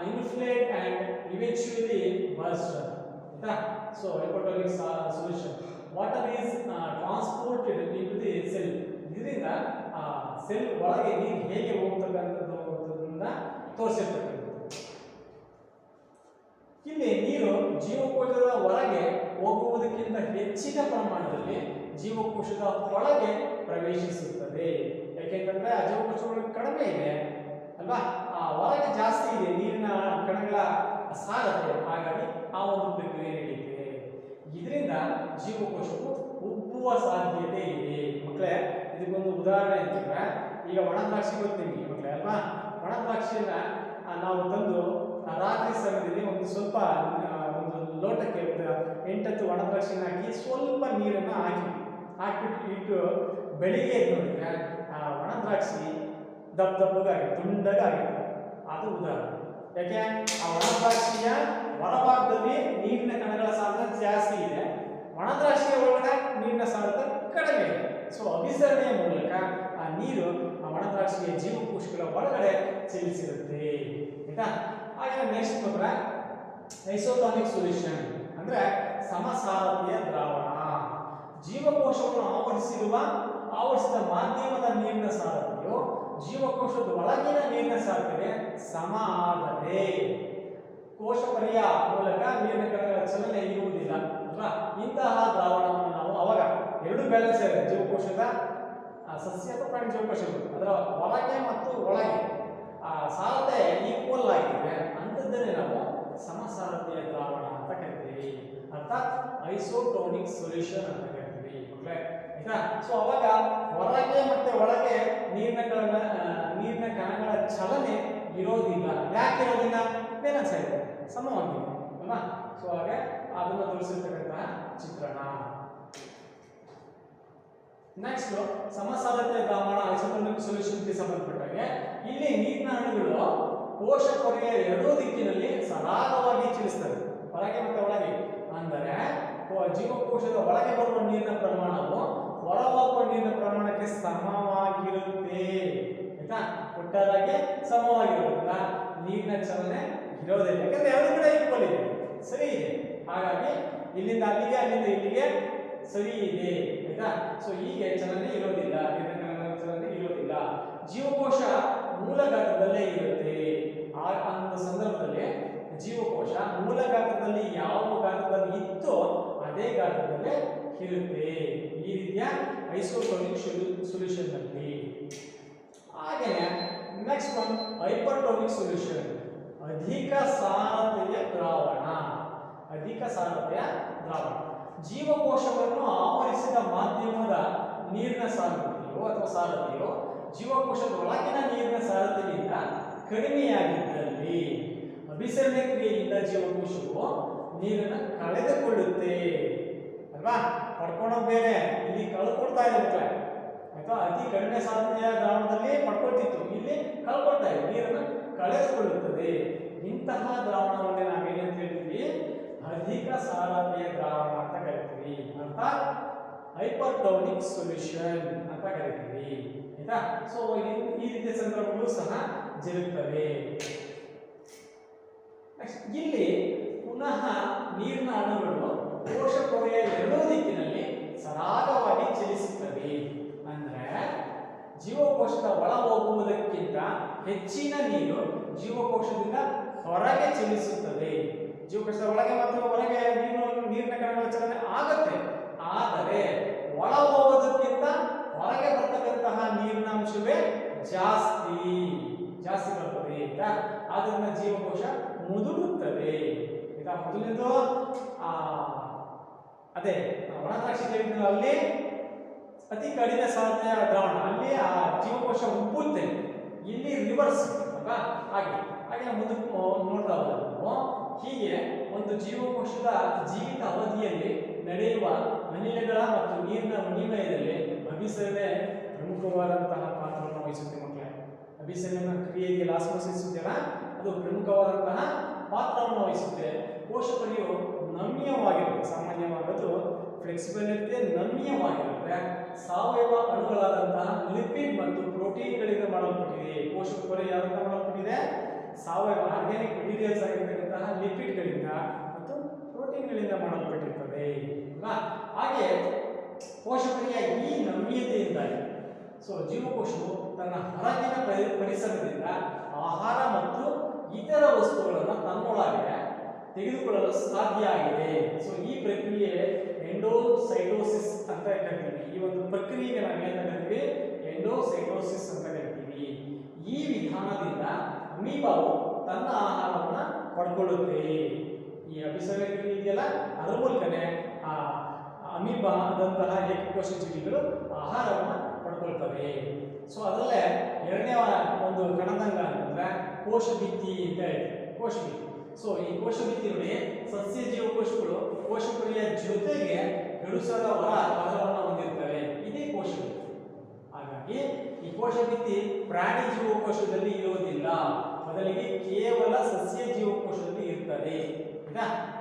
inflate and eventually burst ಆಯ್ತಾ. So hypotonic solution water is transported into the cell. ಇದರಿಂದ ಸೆಲ್ ಒಳಗೆ ನೀರು ಹೇಗೆ ಹೋಗ್ತಕ್ಕಂಥದ್ದನ್ನ ತೋರಿಸಿರ್ತಕ್ಕಂಥದ್ದು. ಇಲ್ಲಿ ನೀರು ಜೀವಕೋಶದ ಹೊರಗೆ ಹೋಗುವುದಕ್ಕಿಂತ ಹೆಚ್ಚಿನ ಪ್ರಮಾಣದಲ್ಲಿ ಜೀವಕೋಶದ ಒಳಗೆ ಪ್ರವೇಶಿಸುತ್ತದೆ. ಯಾಕೆಂತಂದ್ರೆ ಆ ಜೀವಕೋಶಗಳು ಕಡಿಮೆ ಇದೆ ಅಲ್ವಾ, ಹೊರಗೆ ಜಾಸ್ತಿ ಇದೆ ನೀರಿನ ಕಣಗಳ ಸಾರಥ್ಯ. ಹಾಗಾಗಿ ಆ ಒಂದು ಪ್ರಕ್ರಿಯೆ ನಡೆಯುತ್ತೆ. ಇದರಿಂದ ಜೀವಕೋಶವು ಉಬ್ಬುವ ಸಾಧ್ಯತೆ ಇದೆ. ಮಕ್ಕಳೇ, ಇದಕ್ಕೊಂದು ಉದಾಹರಣೆ ಅಂತಂದ್ರೆ, ಈಗ ಒಣ ದ್ರಾಕ್ಷಿ ಗೊತ್ತೀನಿ ಮಕ್ಕಳೇ ಅಲ್ವಾ. ಒಣ ದ್ರಾಕ್ಷಿಯನ್ನ ನಾವು ತಂದು ರಾತ್ರಿ ಸಮಯದಲ್ಲಿ ಒಂದು ಸ್ವಲ್ಪ ಒಂದು ಲೋಟಕ್ಕೆ 8-10 ಒಣ ದ್ರಾಕ್ಷಿನ ಹಾಕಿ ಸ್ವಲ್ಪ ನೀರನ್ನು ಹಾಕಿಬಿಟ್ಟು ಇಟ್ಟು ಬೆಳಿಗ್ಗೆ ಎದ್ದು ನೋಡಿದ್ರೆ ಆ ಒಣ ದ್ರಾಕ್ಷಿ ದಪ್ಪಗಾಗಿದೆ, ದುಂಡಗಾಗಿದೆ. ಅದು ಉದಾಹರಣೆ. ಯಾಕೆ? ಆ ಒಣ ದ್ರಾಕ್ಷಿಯ ಹೊರಭಾಗದಲ್ಲಿ ನೀರಿನ ಕಣಗಳ ಸಾಂದ್ರತೆ ಜಾಸ್ತಿ ಇದೆ, ಒಣ ದ್ರಾಕ್ಷಿಯ ಒಳಗಡೆ ನೀರಿನ ಸಾಂದ್ರತೆ ಕಡಿಮೆ ಇದೆ. ಸೊ ಅಭಿಸರಣೆಯ ಮೂಲಕ ಆ ನೀರು ಆ ಒಣ ದ್ರಾಕ್ಷಿಯ ಜೀವಕೋಶಗಳ ಒಳಗಡೆ ಚಲಿಸಿರುತ್ತೆ ಆಯ್ತಾ. ಹಾಗೆ ನೆಕ್ಸ್ಟ್ ನೋಡ್ರೆ ಐಸೋಟೋನಿಕ್ ಸೊಲ್ಯೂಷನ್ ಅಂದ್ರೆ ಸಮಸಾರಥ್ಯ ದ್ರಾವಣ. ಜೀವಕೋಶವನ್ನು ಆವರಿಸಿದ ಮಾಧ್ಯಮದ ನೀರಿನ ಸಾರಥ್ಯವು ಜೀವಕೋಶದ ಒಳಗಿನ ನೀರಿನ ಸಾರಥ್ಯಕ್ಕೆ ಸಮ ಆದರೆ ಕೋಶ ಪರಿಯ ಮೂಲಕ ನೀರಿನ ಕಣಗಳ ಚಲನೆ ಇರುವುದಿಲ್ಲ ಅಲ್ವಾ. ಇಂತಹ ದ್ರಾವಣವನ್ನು ನಾವು ಅವಾಗ ಎರಡು ಬ್ಯಾಲೆನ್ಸ್ ಇದೆ, ಜೀವಕೋಶದ ಸಸ್ಯ ಅಥವಾ ಪ್ರಾಣಿ ಜೀವಕೋಶಗಳು ಅದರ ಹೊರಗೆ ಮತ್ತು ಒಳಗೆ ಸಾರಥ್ಯ ಈಕ್ವಲ್ ಆಗಿದೆ, ಅಂಥದ್ದನ್ನೇ ನಾವು ಸಮಸಾರಥ್ಯ ದ್ರಾವಣ ಅಂತ ಕರಿತೀವಿ, ಅರ್ಥಾತ್ ಐಸೋಟೋನಿಕ್ ಸೊಲ್ಯೂಷನ್ ಅಂತ ಕರಿತೀವಿ ಆಯ್ತಾ. ಸೊ ಅವಾಗ ಹೊರಗೆ ಮತ್ತೆ ಒಳಗೆ ನೀರಿನ ಕಣಗಳ ಚಲನೆ ಇರೋದಿಲ್ಲ. ಯಾಕೆ ಇರೋದಿಲ್ಲ? ಬ್ಯಾಲೆನ್ಸ್ ಆಗಿದೆ, ಸಮವಾಗಿದೆ ಅಲ್ವಾ. ಸೊ ಹಾಗೆ ಅದನ್ನು ತೋರಿಸಿರ್ತಕ್ಕಂತಹ ಚಿತ್ರಣ. ನೆಕ್ಸ್ಟ್ ಸಮಸಾರಥ್ಯ ದ್ರಾವಣ ಐಸೋಟೋನಿಕ್ ಸೊಲ್ಯೂಷನ್ಗೆ ಸಂಬಂಧಪಟ್ಟಾಗೆ ಇಲ್ಲಿ ನೀರಿನ ಅಣುಗಳು ಕೋಶ ಪೊರೆಯ ಎರಡೂ ದಿಕ್ಕಿನಲ್ಲಿ ಸರಾಗವಾಗಿ ಚಲಿಸ್ತವೆ, ಹೊರಗೆ ಮತ್ತೆ ಒಳಗೆ. ಅಂದರೆ ಜೀವಕೋಶದ ಒಳಗೆ ಬರುವ ನೀರಿನ ಪ್ರಮಾಣವು ಹೊರಹೋಗುವ ನೀರಿನ ಪ್ರಮಾಣಕ್ಕೆ ಸಮವಾಗಿರುತ್ತೆ ಆಯ್ತಾ. ಒಟ್ಟಾರೆಯಾಗಿ ಸಮವಾಗಿರೋದ್ರಿಂದ ನೀರಿನ ಚಲನೆ ಇರೋದಿಲ್ಲ, ಯಾಕಂದ್ರೆ ಎರಡು ಕಡೆ ಈಕ್ವಲ್ ಇದೆ, ಸರಿ ಇದೆ. ಹಾಗಾಗಿ ಇಲ್ಲಿಂದ ಅಲ್ಲಿಗೆ ಅಲ್ಲಿಂದ ಇಲ್ಲಿಗೆ ಸರಿ ಇದೆ ಆಯ್ತಾ. ಸೊ ಹೀಗೆ ಚಲನೆ ಇರೋದಿಲ್ಲ, ನೀರಿನ ಚಲನೆ ಇರೋದಿಲ್ಲ. ಜೀವಕೋಶ ಮೂಲ ಗಾತ್ರದಲ್ಲೇ ಇರುತ್ತೆ. ಆ ಒಂದು ಸಂದರ್ಭದಲ್ಲಿ ಜೀವಕೋಶ ಮೂಲ ಗಾತ್ರದಲ್ಲಿ ಯಾವ ಗಾತ್ರದಲ್ಲಿ ಇತ್ತೋ ಅದೇ ಗಾತ್ರದಲ್ಲೇ ಇರುತ್ತೆ. ಈ ರೀತಿಯ ಐಸೋಟೋನಿಕ್ ಸೊಲ್ಯೂಷನ್ ನಲ್ಲಿ. ಹಾಗೆಯೇ ನೆಕ್ಸ್ಟ್ ಒನ್ ಹೈಪರ್ಟೋನಿಕ್ ಸೊಲ್ಯೂಷನ್, ಅಧಿಕ ಸಾರಥ್ಯ ದ್ರಾವಣ. ಅಧಿಕ ಸಾರಥ್ಯ ದ್ರಾವಣ ಜೀವಕೋಶವನ್ನು ಆವರಿಸಿದ ಮಾಧ್ಯಮದ ನೀರಿನ ಸಾಂದ್ರತೆಯು ಅಥವಾ ಸಾರಥ್ಯವು ಜೀವಕೋಶದ ಒಳಗಿನ ನೀರಿನ ಸಾರಥ್ಯದಿಂದ ಕಡಿಮೆಯಾಗಿದ್ದಲ್ಲಿ ಅಭಿಸರಣೆ ಕ್ರಿಯೆಯಿಂದ ಜೀವಕೋಶವು ನೀರನ್ನು ಕಳೆದುಕೊಳ್ಳುತ್ತೆ ಅಲ್ವಾ. ಪಡ್ಕೊಳ್ಳೋದು ಬೇರೆ, ಇಲ್ಲಿ ಕಳ್ಕೊಳ್ತಾ ಇದೆ ಮಕ್ಕಳೇ ಆಯ್ತಾ. ಅತಿ ಕಡಿಮೆ ಸಾಂದ್ರತೆಯ ದ್ರಾವಣದಲ್ಲಿ ಪಡ್ಕೊಳ್ತಿತ್ತು, ಇಲ್ಲಿ ಕಳ್ಕೊಳ್ತಾ ಇದೆ, ನೀರನ್ನು ಕಳೆದುಕೊಳ್ಳುತ್ತದೆ. ಇಂತಹ ದ್ರಾವಣವನ್ನೇ ನಾವೇನಂತ ಹೇಳ್ತೀವಿ, ಅಧಿಕ ಸಾರತೆಯ ದ್ರಾವಣ ಅಂತ ಕರಿತೀವಿ, ಅರ್ಥಾತ್ ಹೈಪರ್ಟೋನಿಕ್ ಸೊಲ್ಯೂಷನ್ ಅಂತ ಕರಿತೀವಿ ಆಯ್ತಾ. ಸೊ ಈ ರೀತಿಯ ಸಂದರ್ಭಗಳು ಸಹ ಜರುಗುತ್ತವೆ. ಇಲ್ಲಿ ಪುನಃ ನೀರಿನ ಅಣುಗಳು ಕೋಶ ಪೊರೆಯ ಎರಡೂ ದಿಕ್ಕಿನಲ್ಲಿ ಸರಾಗವಾಗಿ ಚಲಿಸುತ್ತವೆ. ಅಂದ್ರೆ ಜೀವಕೋಶದ ಒಳ ಹೋಗುವುದಕ್ಕಿಂತ ಹೆಚ್ಚಿನ ನೀರು ಜೀವಕೋಶದಿಂದ ಹೊರಗೆ ಚಲಿಸುತ್ತದೆ. ಜೀವಕೋಶದ ಒಳಗೆ ಮತ್ತು ಹೊರಗೆ ನೀರಿನ ಕಣಗಳ ಚಲನೆ ಆಗುತ್ತೆ, ಆದರೆ ಒಳ ಹೋಗೋದಕ್ಕಿಂತ ಹೊರಗೆ ಬರ್ತಕ್ಕಂತಹ ನೀರಿನ ಅಂಶವೇ ಜಾಸ್ತಿ ಬರ್ತದೆ ಆಯ್ತಾ. ಆದ್ದರಿಂದ ಜೀವಕೋಶ ಮುದುಡುತ್ತದೆ ಆಯ್ತಾ. ಮೊದಲಿಂದು ಅದೇ ಒಣದ್ರಾಕ್ಷಿ ಅಲ್ಲಿ ಅತಿ ಕಡಿಮೆ ಸಾಂದ್ರತೆಯ ದ್ರಾವಣ, ಅಲ್ಲಿ ಆ ಜೀವಕೋಶ ಉಬ್ಬುತ್ತೆ, ಇಲ್ಲಿ ರಿವರ್ಸ್ ಅಲ್ವಾ. ಹಾಗೆ ಮುಂದಕ್ಕೆ ನೋಡ್ತಾ ಹೋದಾಗ ಹೀಗೆ ಒಂದು ಜೀವಕೋಶದ ಜೀವಿತ ಅವಧಿಯಲ್ಲಿ ನಡೆಯುವ ಅನಿಲಗಳ ಮತ್ತು ನೀರಿನ ವಿನಿಮಯದಲ್ಲಿ ಅಭಿಸರಣೆ ಪ್ರಮುಖವಾದಂತಹ ಪಾತ್ರವನ್ನು ವಹಿಸುತ್ತೆ ಮಕ್ಕಳೇ. ಅಭಿಸರಣ ಕ್ರಿಯೆಗೆ ಆಸ್ಮೋಸಿಸ್ ಇದೆಯಲ್ಲ, ಅದು ಪ್ರಮುಖವಾದಂತಹ ಪಾತ್ರವನ್ನು ವಹಿಸುತ್ತೆ. ಕೋಶ ಪೊರೆಯು ನಮ್ಯವಾಗಿರುತ್ತೆ, ಸಾಮಾನ್ಯವಾಗದು ಫ್ಲೆಕ್ಸಿಬಲ್ ಇರುತ್ತೆ, ನಮ್ಯವಾಗಿರುತ್ತೆ. ಸಾವಯವ ಅಣುಗಳಾದಂತಹ ಲಿಪಿಡ್ ಮತ್ತು ಪ್ರೋಟೀನ್ಗಳಿಂದ ಮಾಡಲ್ಪಟ್ಟಿದೆ. ಕೋಶ ಪೊರೆ ಯಾವ್ದರಿಂದ ಮಾಡಲ್ಪಟ್ಟಿದೆ? ಸಾವಯವ ಆರ್ಗ್ಯಾನಿಕ್ ಮೆಟೀರಿಯಲ್ಸ್ ಆಗಿರ್ತಕ್ಕಂತಹ ಲಿಪಿಡ್ಗಳಿಂದ ಮತ್ತು ಪ್ರೋಟೀನ್ಗಳಿಂದ ಮಾಡಲ್ಪಟ್ಟಿರ್ತದೆ. ಹಾಗೆ ಕೋಶ ಪೊರೆಯ ಈ ನಮ್ಯತೆಯಿಂದಾಗಿ ಜೀವಕೋಶವು ತನ್ನ ಹೊರಗಿನ ಪರಿಸರದಿಂದ ಆಹಾರ ಮತ್ತು ಇತರ ವಸ್ತುಗಳನ್ನು ತನ್ನೊಳಗೆ ತೆಗೆದುಕೊಳ್ಳಲು ಸಾಧ್ಯ ಆಗಿದೆ. ಈ ಪ್ರಕ್ರಿಯೆ ಎಂಡೋಸೈಟೋಸಿಸ್ ಅಂತ ಕರಿತೀವಿ. ಈ ಒಂದು ಪ್ರಕ್ರಿಯೆಗೆ ನಾವು ಏನು ಕರಿತೀವಿ? ಎಂಡೋಸೈಟೋಸಿಸ್ ಅಂತ ಕರಿತೀವಿ. ಈ ವಿಧಾನದಿಂದ ಅಮೀಬಾವು ತನ್ನ ಆಹಾರವನ್ನು ಪಡ್ಕೊಳ್ಳುತ್ತೆ. ಈ ಅಭಿಸರಣ ಕ್ರಿಯೆ ಇದೆಯಲ್ಲ, ಅದರ ಮೂಲಕನೇ ಆ ಅಮೀಬಾ ಆದಂತಹ ಏಕಕೋಶ ಜೀವಿಗಳು ಆಹಾರವನ್ನು ಪಡ್ಕೊಳ್ತವೆ. ಅದರಲ್ಲೇ ಎರಡನೇ ಒಂದು ಕಣದಂಗ ಅಂತಂದ್ರೆ ಕೋಶ ಭಿತ್ತಿ ಅಂತ ಹೇಳ್ತೀವಿ. ಕೋಶ ಭಿತ್ತಿ. ಈ ಕೋಶ ಭಿತ್ತಿ ನೋಡಿ, ಸಸ್ಯ ಜೀವಕೋಶಗಳು ಕೋಶ ಪೊರೆಯ ಜೊತೆಗೆ ಗಡುಸಾದ ಹೊರ ಪದರವನ್ನು ಹೊಂದಿರ್ತವೆ. ಇದೇ ಕೋಶ ಭಿತ್ತಿ. ಹಾಗಾಗಿ ಈ ಕೋಶ ಭಿತ್ತಿ ಪ್ರಾಣಿ ಜೀವಕೋಶದಲ್ಲಿ ಇರುವುದಿಲ್ಲ, ಬದಲಿಗೆ ಕೇವಲ ಸಸ್ಯ ಜೀವಕೋಶದಲ್ಲಿ ಇರ್ತದೆ.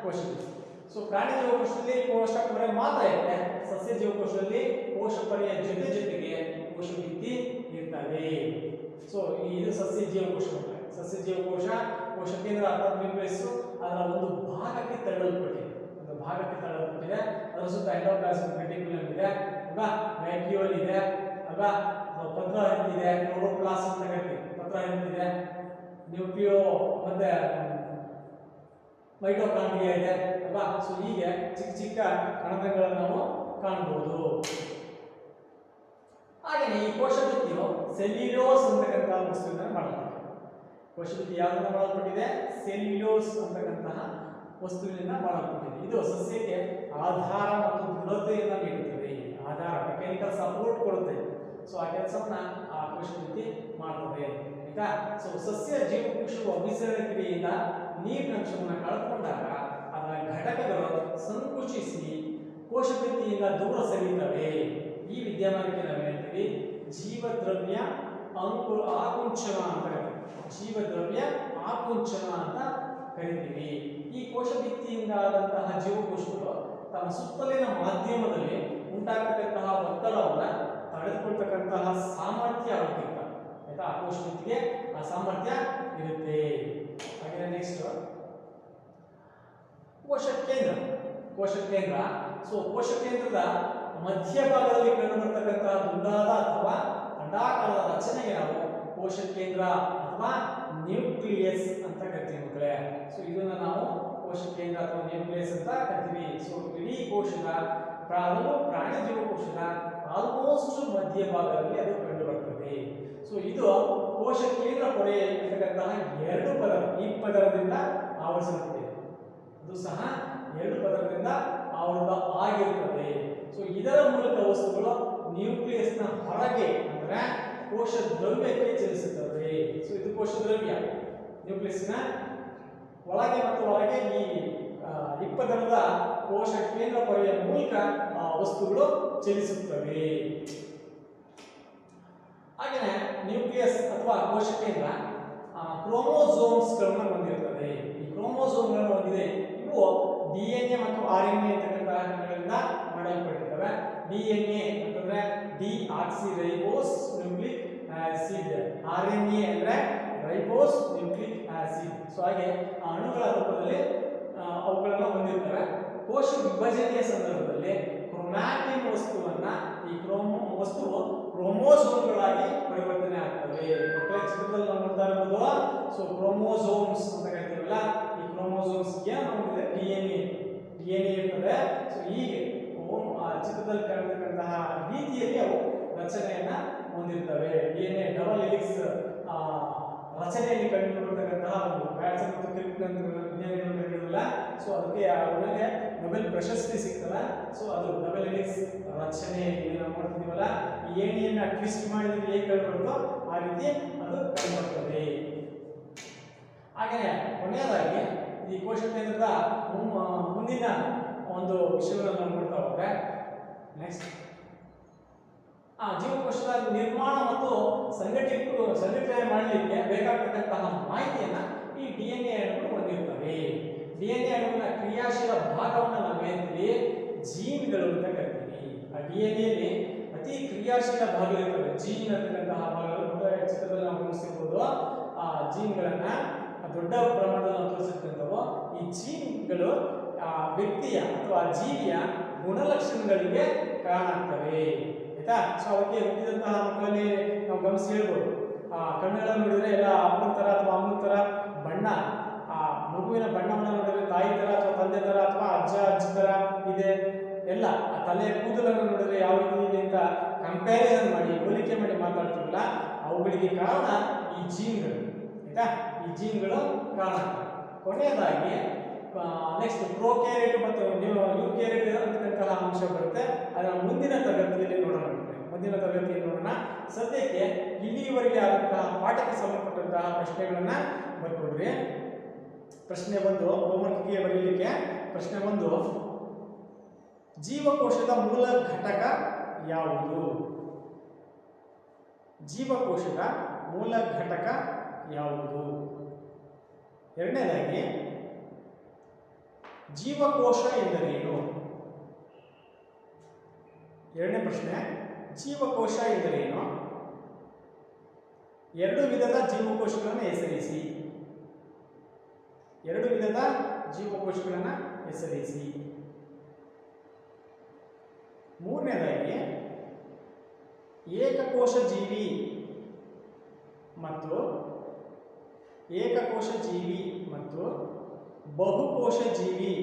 ಕೋಶ ಭಿತ್ತಿ. ಪ್ರಾಣಿ ಜೀವಕೋಶದಲ್ಲಿ ಕೋಶ ಪೊರೆ ಮಾತ್ರ ಇರುತ್ತೆ, ಸಸ್ಯ ಜೀವಕೋಶದಲ್ಲಿ ಕೋಶ ಪೊರೆಯ ಜೊತೆಗೆ ಕೋಶ ಭಿತ್ತಿ ಇರ್ತದೆ. ಇದು ಸಸ್ಯ ಜೀವಕೋಶ. ಸಸ್ಯ ಜೀವಕೋಶ ಕೋಶ ಕೇಂದ್ರ ಅರ್ಥಾತ್ ನ್ಯೂಕ್ಲಿಯಸ್ ಅದರ ಒಂದು ಭಾಗಕ್ಕೆ ತಳ್ಳಲ್ಪಟ್ಟಿದೆ. ಅದರ ಸುತ್ತ ಎಂಡೋಪ್ಲಾಸ್ಮಿಕ್ ರೆಟಿಕ್ಯುಲಮ್ ಇದೆ, ವ್ಯಾಕ್ಯೂಲ್ ಇದೆ, ಪತ್ರಹರಿತ ಇದೆ, ಕ್ಲೋರೋಪ್ಲಾಸ್ಟ್ ಅಂತ ಕರಿತೀವಿ. ಪತ್ರಹರಿತ ಇದೆ, ನ್ಯೂಕ್ಲಿಯೋ ಮತ್ತೆ ಮೈಟೋಕಾಂಡ್ರಿಯಾ ಇದೆ ಅಲ್ವಾ. ಹೀಗೆ ಚಿಕ್ಕ ಚಿಕ್ಕ ಕಣಗಳನ್ನು ನಾವು ಕಾಣಬಹುದು. ಹಾಗೆ ಈ ಕೋಶ ಭಿತ್ತಿಯು ಸೆಲ್ಯುಲೋಸ್ ಅಂತಕ್ಕಂತಹ ವಸ್ತುವಿನಿಂದ ಮಾಡಲ್ಪಟ್ಟಿದೆ. ಕೋಶ ಭಿತ್ತಿ ಯಾವುದರಿಂದ ಮಾಡಲ್ಪಟ್ಟಿದೆ? ಸೆಲ್ಯುಲೋಸ್ ಅಂತಕ್ಕಂತಹ ವಸ್ತುವಿನಿಂದ ಮಾಡಲ್ಪಟ್ಟಿದೆ. ಇದು ಸಸ್ಯಕ್ಕೆ ಆಧಾರ ಮತ್ತು ದೃಢತೆಯನ್ನು ನೀಡುತ್ತದೆ. ಆಧಾರ, ಮೆಕ್ಯಾನಿಕಲ್ ಸಪೋರ್ಟ್ ಕೊಡುತ್ತೆ. ಆ ಕೆಲಸವನ್ನ ಆ ಕೋಶ ಭಿತ್ತಿ ಮಾಡ್ತದೆ ಆಯ್ತಾ. ಸಸ್ಯ ಜೀವಕೋಶವು ಅಭಿಸರಣ ಕ್ರಿಯೆಯಿಂದ ನೀರಿನ ಅಂಶವನ್ನು ಕಳೆದುಕೊಂಡಾಗ ಅದರ ಘಟಕಗಳು ಸಂಕುಚಿಸಿ ಕೋಶ ಭಿತ್ತಿಯಿಂದ ದೂರ ಸರಿಯುತ್ತವೆ. ಈ ವಿದ್ಯಮಾನಕ್ಕೆ ನಾವು ಹೇಳ್ತೀವಿ ಜೀವದ್ರವ್ಯ ಆಕುಂಚನ ಅಂತ ಕರಿತೀವಿ. ಜೀವದ್ರವ್ಯ ಆಕುಂಚನ ಅಂತ ಕರಿತೀವಿ. ಈ ಕೋಶ ಭಿತ್ತಿಯಿಂದ ಆದಂತಹ ಜೀವಕೋಶಗಳು ತಮ್ಮ ಸುತ್ತಲಿನ ಮಾಧ್ಯಮದಲ್ಲಿ ಉಂಟಾಗತಕ್ಕಂತಹ ಒತ್ತಡವನ್ನು ತಡೆದುಕೊಳ್ತಕ್ಕಂತಹ ಸಾಮರ್ಥ್ಯ ಅವಕ್ಕಿಲ್ಲ ಆಯ್ತಾ. ಆ ಕೋಶ ಭಿತ್ತಿಗೆ ಆ ಸಾಮರ್ಥ್ಯ ಇರುತ್ತೆ. ಹಾಗೆ ನೆಕ್ಸ್ಟ್ ಕೋಶ ಕೇಂದ್ರ. ಕೋಶ ಕೇಂದ್ರದ ಮಧ್ಯಭಾಗದಲ್ಲಿ ಕಂಡುಬರ್ತಕ್ಕಂತಹ ದುಂಡಾದ ಅಥವಾ ಅಂಡಾಕಾರದ ರಚನೆಗೆ ನಾವು ಕೋಶ ಕೇಂದ್ರ ಅಥವಾ ನ್ಯೂಕ್ಲಿಯಸ್ ಅಂತ ಕರಿತೀವಿ ಮಕ್ಕಳೇ. ಇದನ್ನ ನಾವು ಕೋಶ ಕೇಂದ್ರ ಅಥವಾ ನ್ಯೂಕ್ಲಿಯಸ್ ಅಂತ ಕರಿತೀವಿ. ಇಡೀ ಕೋಶದ ಪ್ರಾಣಿ ಜೀವಕೋಶದ ಆಲ್ಮೋಸ್ಟ್ ಮಧ್ಯಭಾಗದಲ್ಲಿ ಅದು ಕಂಡುಬರ್ತದೆ. ಇದು ಕೋಶ ಕೇಂದ್ರ ಪೊರೆ ಇರತಕ್ಕಂತಹ ಎರಡು ಪದರ, ಈ ಪದರದಿಂದ ಆವರಿಸಲ್ಪಟ್ಟಿದೆ. ಅದು ಸಹ ಎರಡು ಪದರದಿಂದ ಆವೃತ ಆಗಿರುತ್ತದೆ. ಇದರ ಮೂಲಕ ವಸ್ತುಗಳು ನ್ಯೂಕ್ಲಿಯಸ್ನ ಹೊರಗೆ ಅಂದ್ರೆ ಕೋಶ ದ್ರವ್ಯಕ್ಕೆ ಚಲಿಸುತ್ತವೆ. ಇದು ಕೋಶ ದ್ರವ್ಯ. ನ್ಯೂಕ್ಲಿಯಸ್ನ ಒಳಗೆ ಮತ್ತು ಹೊರಗೆ ಈ ಹಿಪ್ಪದರದ ಕೋಶ ಕೇಂದ್ರ ಪೊರೆಯ ಮೂಲಕ ವಸ್ತುಗಳು ಚಲಿಸುತ್ತವೆ. ಹಾಗೆಯೇ ನ್ಯೂಕ್ಲಿಯಸ್ ಅಥವಾ ಕೋಶ ಕೇಂದ್ರ ಕ್ರೋಮೋಸೋಮ್ಸ್ಗಳನ್ನು ಹೊಂದಿರುತ್ತದೆ. ಈ ಕ್ರೋಮೋಸೋಮ್ಗಳನ್ನು ಹೊಂದಿದೆ. ಇವು ಡಿಎನ್ಎ ಮತ್ತು ಆರ್ಎನ್ಎ ಅಂತಕ್ಕಂತಹ ಕಣಗಳಿಂದ ಮಾಡಲ್ಪಟ್ಟಿರ್ತವೆ. ಡಿಎನ್ಎ ಅಂತಂದ್ರೆ ಡಿಆಕ್ಸಿರೈಬೋಸ್ ನ್ಯೂಕ್ಲಿಕ್ ಆಸಿಡ್, ಆರ್ಎನ್ಎ ಅಂದ್ರೆ ರೈಬೋಸ್ ನ್ಯೂಕ್ಲಿಕ್ ಆಸಿಡ್. ಸೊ ಹಾಗೆ ಆ ಅಣುಗಳ ರೂಪದಲ್ಲಿ ಅವುಗಳನ್ನು ಹೊಂದಿರ್ತವೆ. ಕೋಶ ವಿಭಜನೆಯ ಸಂದರ್ಭದಲ್ಲಿ ಕ್ರೊಮ್ಯಾಟಿನ್ ವಸ್ತುವನ್ನ ಈ ವಸ್ತುವು ಕ್ರೋಮೋಸೋಮ್ಗಳಾಗಿ ಪರಿವರ್ತನೆ ಆಗ್ತವೆ. ಮಕ್ಕಳ ಚಿತ್ರದಲ್ಲಿ ನಾವು ನೋಡ್ತಾ ಇರಬಹುದು. ಸೊ ಕ್ರೋಮೋಸೋಮ್ಸ್ ಅಂತ ಕರಿತೀವಲ್ಲ, ಈ ಕ್ರೋಮೋಸೋಮ್ಸ್ ಏನು ಹೊಂದಿದೆ? ಡಿಎನ್ಎ ಇರ್ತದೆ. ಸೊ ಹೀಗೆ ಚಿತ್ರದಲ್ಲಿ ಕಾಣತಕ್ಕಂತಹ ರೀತಿಯಲ್ಲಿ ಅವು ರಚನೆಯನ್ನ ಹೊಂದಿರ್ತವೆ. ಡಿಎನ್ಎ ಡಬಲ್ ಹೆಲಿಕ್ಸ್ ರಚನೆಯಲ್ಲಿ ಕಂಡುಬರತಕ್ಕಂತಹ ಒಂದು ವ್ಯಾಟ್ಸನ್ ಮತ್ತು ಕ್ರಿಕ್ ವಿಜ್ಞಾನಿಗಳು ಹೇಳಿರಲ್ಲ. ಸೊ ಅದಕ್ಕೆ ಅವರಿಗೆ ನೊಬೆಲ್ ಪ್ರಶಸ್ತಿ ಸಿಗ್ತಲ್ಲ. ಸೊ ಅದು ಡಬಲ್ ಹೆಲಿಕ್ಸ್ ರಚನೆಯಲ್ಲಿ ನಾವು ನೋಡ್ತಿದ್ದೀವಲ್ಲ, ಈ ಏಣಿಯನ್ನ ಟ್ವಿಸ್ಟ್ ಮಾಡಿದ್ರೆ ಹೇಗೆ ಕಂಡುಬರುತ್ತೋ ಆ ರೀತಿ ಅದು ಕಂಡುಬರ್ತದೆ. ಹಾಗೆಯೇ ಕೊನೆಯದಾಗಿ ಈ ಕೋಶ ಕೇಂದ್ರದ ಮುಂದಿನ ಒಂದು ವಿಷಯವನ್ನು ನಾವು ನೋಡ್ತಾ ಹೋದ್ರೆ ನೆಕ್ಸ್ಟ್ ಜೀವಕೋಶದ ನಿರ್ಮಾಣ ಮತ್ತು ಸಂಘಟನೆ ಮಾಡಲಿಕ್ಕೆ ಬೇಕಾಗತಕ್ಕಂತಹ ಮಾಹಿತಿಯನ್ನ ಈ ಡಿಎನ್ಎ ಅಣುಗಳು ಹೊಂದಿರ್ತವೆ. ಡಿಎನ್ಎ ಅಣುವಿನ ಕ್ರಿಯಾಶೀಲ ಭಾಗವನ್ನು ನಾವು ಹೇಳ್ತೀವಿ ಜೀನ್ಗಳು ಅಂತ ಕರಿತೀವಿ. ಆ ಡಿಎನ್ಎಲ್ಲಿ ಅತಿ ಕ್ರಿಯಾಶೀಲ ಭಾಗ ಇರ್ತವೆ, ಜೀನ್ ಅಂತಕ್ಕಂತಹ ಭಾಗಗಳು. ಚಿತ್ರದಲ್ಲಿ ನಾವು ಗಮನಿಸಬಹುದು. ಆ ಜೀನ್ಗಳನ್ನ ದೊಡ್ಡ ಪ್ರಮಾಣದಲ್ಲಿ ನಾವು ತೋರಿಸಿರ್ತಕ್ಕಂಥವು. ಈ ಜೀನ್ಗಳು ಆ ವ್ಯಕ್ತಿಯ ಅಥವಾ ಜೀವಿಯ ಗುಣಲಕ್ಷಣಗಳಿಗೆ ಕಾರಣ ಆಗ್ತವೆ. ಆಯ್ತಾ? ಸೊ ಅದಕ್ಕೆ ಹುಟ್ಟಿದಂತಹ ಮಕ್ಕಳಲ್ಲಿ ನಾವು ಗಮನಿಸಿ ಹೇಳ್ಬೋದು. ಕಣ್ಣುಗಳನ್ನು ನೋಡಿದ್ರೆ ಎಲ್ಲ ಅಪ್ಪನ ತರ ಅಥವಾ ಅಮ್ಮನ ತರ ಬಣ್ಣ, ಆ ಮಗುವಿನ ಬಣ್ಣವನ್ನು ನೋಡಿದ್ರೆ ತಾಯಿ ತರ ಅಥವಾ ತಂದೆ ತರ ಅಥವಾ ಅಜ್ಜಿ ತರ ಇದೆ. ಎಲ್ಲ ಆ ತಲೆಯ ಕೂದಲನ್ನು ನೋಡಿದ್ರೆ ಯಾವ ರೀತಿ ಇದೆ ಅಂತ ಕಂಪ್ಯಾರಿಸನ್ ಮಾಡಿ ಹೋಲಿಕೆ ಮಾಡಿ ಮಾತಾಡ್ತೀವಲ್ಲ, ಅವುಗಳಿಗೆ ಕಾರಣ ಈ ಜೀನ್ಗಳು. ಆಯ್ತಾ? ಈ ಜೀನ್ಗಳು ಕಾರಣ. ಕೊನೆಯದಾಗಿ ನೆಕ್ಸ್ಟ್ ಪ್ರೋಕ್ಯಾರಿಯೋಟ್ ಮತ್ತು ಯೂಕ್ಯಾರಿಯೋಟ್ ಅಂತಕ್ಕಂತಹ ಅಂಶ ಬರುತ್ತೆ. ಅದನ್ನ ಮುಂದಿನ ತರಗತಿಯಲ್ಲಿ ನೋಡೋಣ. ಸದ್ಯಕ್ಕೆ ಇಲ್ಲಿಯವರೆಗೆ ಆದಂತಹ ಪಾಠಕ್ಕೆ ಸಂಬಂಧಪಟ್ಟಂತಹ ಪ್ರಶ್ನೆಗಳನ್ನ ಬರ್ಕೊಡ್ರಿ. ಪ್ರಶ್ನೆ 1 ಹೋಮ್ವರ್ಕ್ಗೆ ಬರೀಲಿಕ್ಕೆ. ಪ್ರಶ್ನೆ 1, ಜೀವಕೋಶದ ಮೂಲ ಘಟಕ ಯಾವುದು? ಜೀವಕೋಶದ ಮೂಲ ಘಟಕ ಯಾವುದು? ಎರಡನೇದಾಗಿ ಜೀವಕೋಶ ಎಂದರೇನು? ಎರಡನೇ ಪ್ರಶ್ನೆ, ಜೀವಕೋಶ ಎಂದರೇನು? 2 ವಿಧದ ಜೀವಕೋಶಗಳನ್ನು ಹೆಸರಿಸಿ. 2 ವಿಧದ ಜೀವಕೋಶಗಳನ್ನು ಹೆಸರಿಸಿ. ಮೂರನೇದಾಗಿ ಏಕಕೋಶ ಜೀವಿ ಮತ್ತು ಬಹುಕೋಶ ಜೀವಿ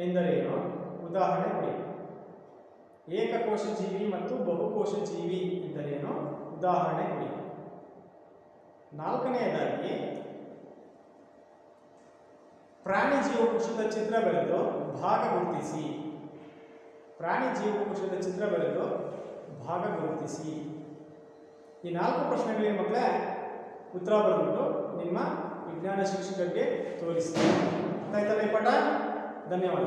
ಎಂದರೇನು? ಉದಾಹರಣೆ ಕೊಡಿ. ಏಕಕೋಶ ಜೀವಿ ಮತ್ತು ಬಹುಕೋಶ ಜೀವಿ ಎಂದರೇನು? ಉದಾಹರಣೆ ಕೊಡಿ. ನಾಲ್ಕನೆಯದಾಗಿ ಪ್ರಾಣಿ ಜೀವಕೋಶದ ಚಿತ್ರ ಬರೆದು ಭಾಗ ಗುರುತಿಸಿ. ಪ್ರಾಣಿ ಜೀವಕೋಶದ ಚಿತ್ರ ಬರೆದು ಭಾಗ ಗುರುತಿಸಿ. ಈ 4 ಪ್ರಶ್ನೆಗಳಿಗೆ ಮಕ್ಕಳೇ ಉತ್ತರ ಬರೆದ್ಬಿಟ್ಟು ನಿಮ್ಮ ವಿಜ್ಞಾನ ಶಿಕ್ಷಕರಿಗೆ ತೋರಿಸಿ. ಆಯ್ತಲ್ಲ ಈ ಪಾಠ? ಧನ್ಯವಾದ.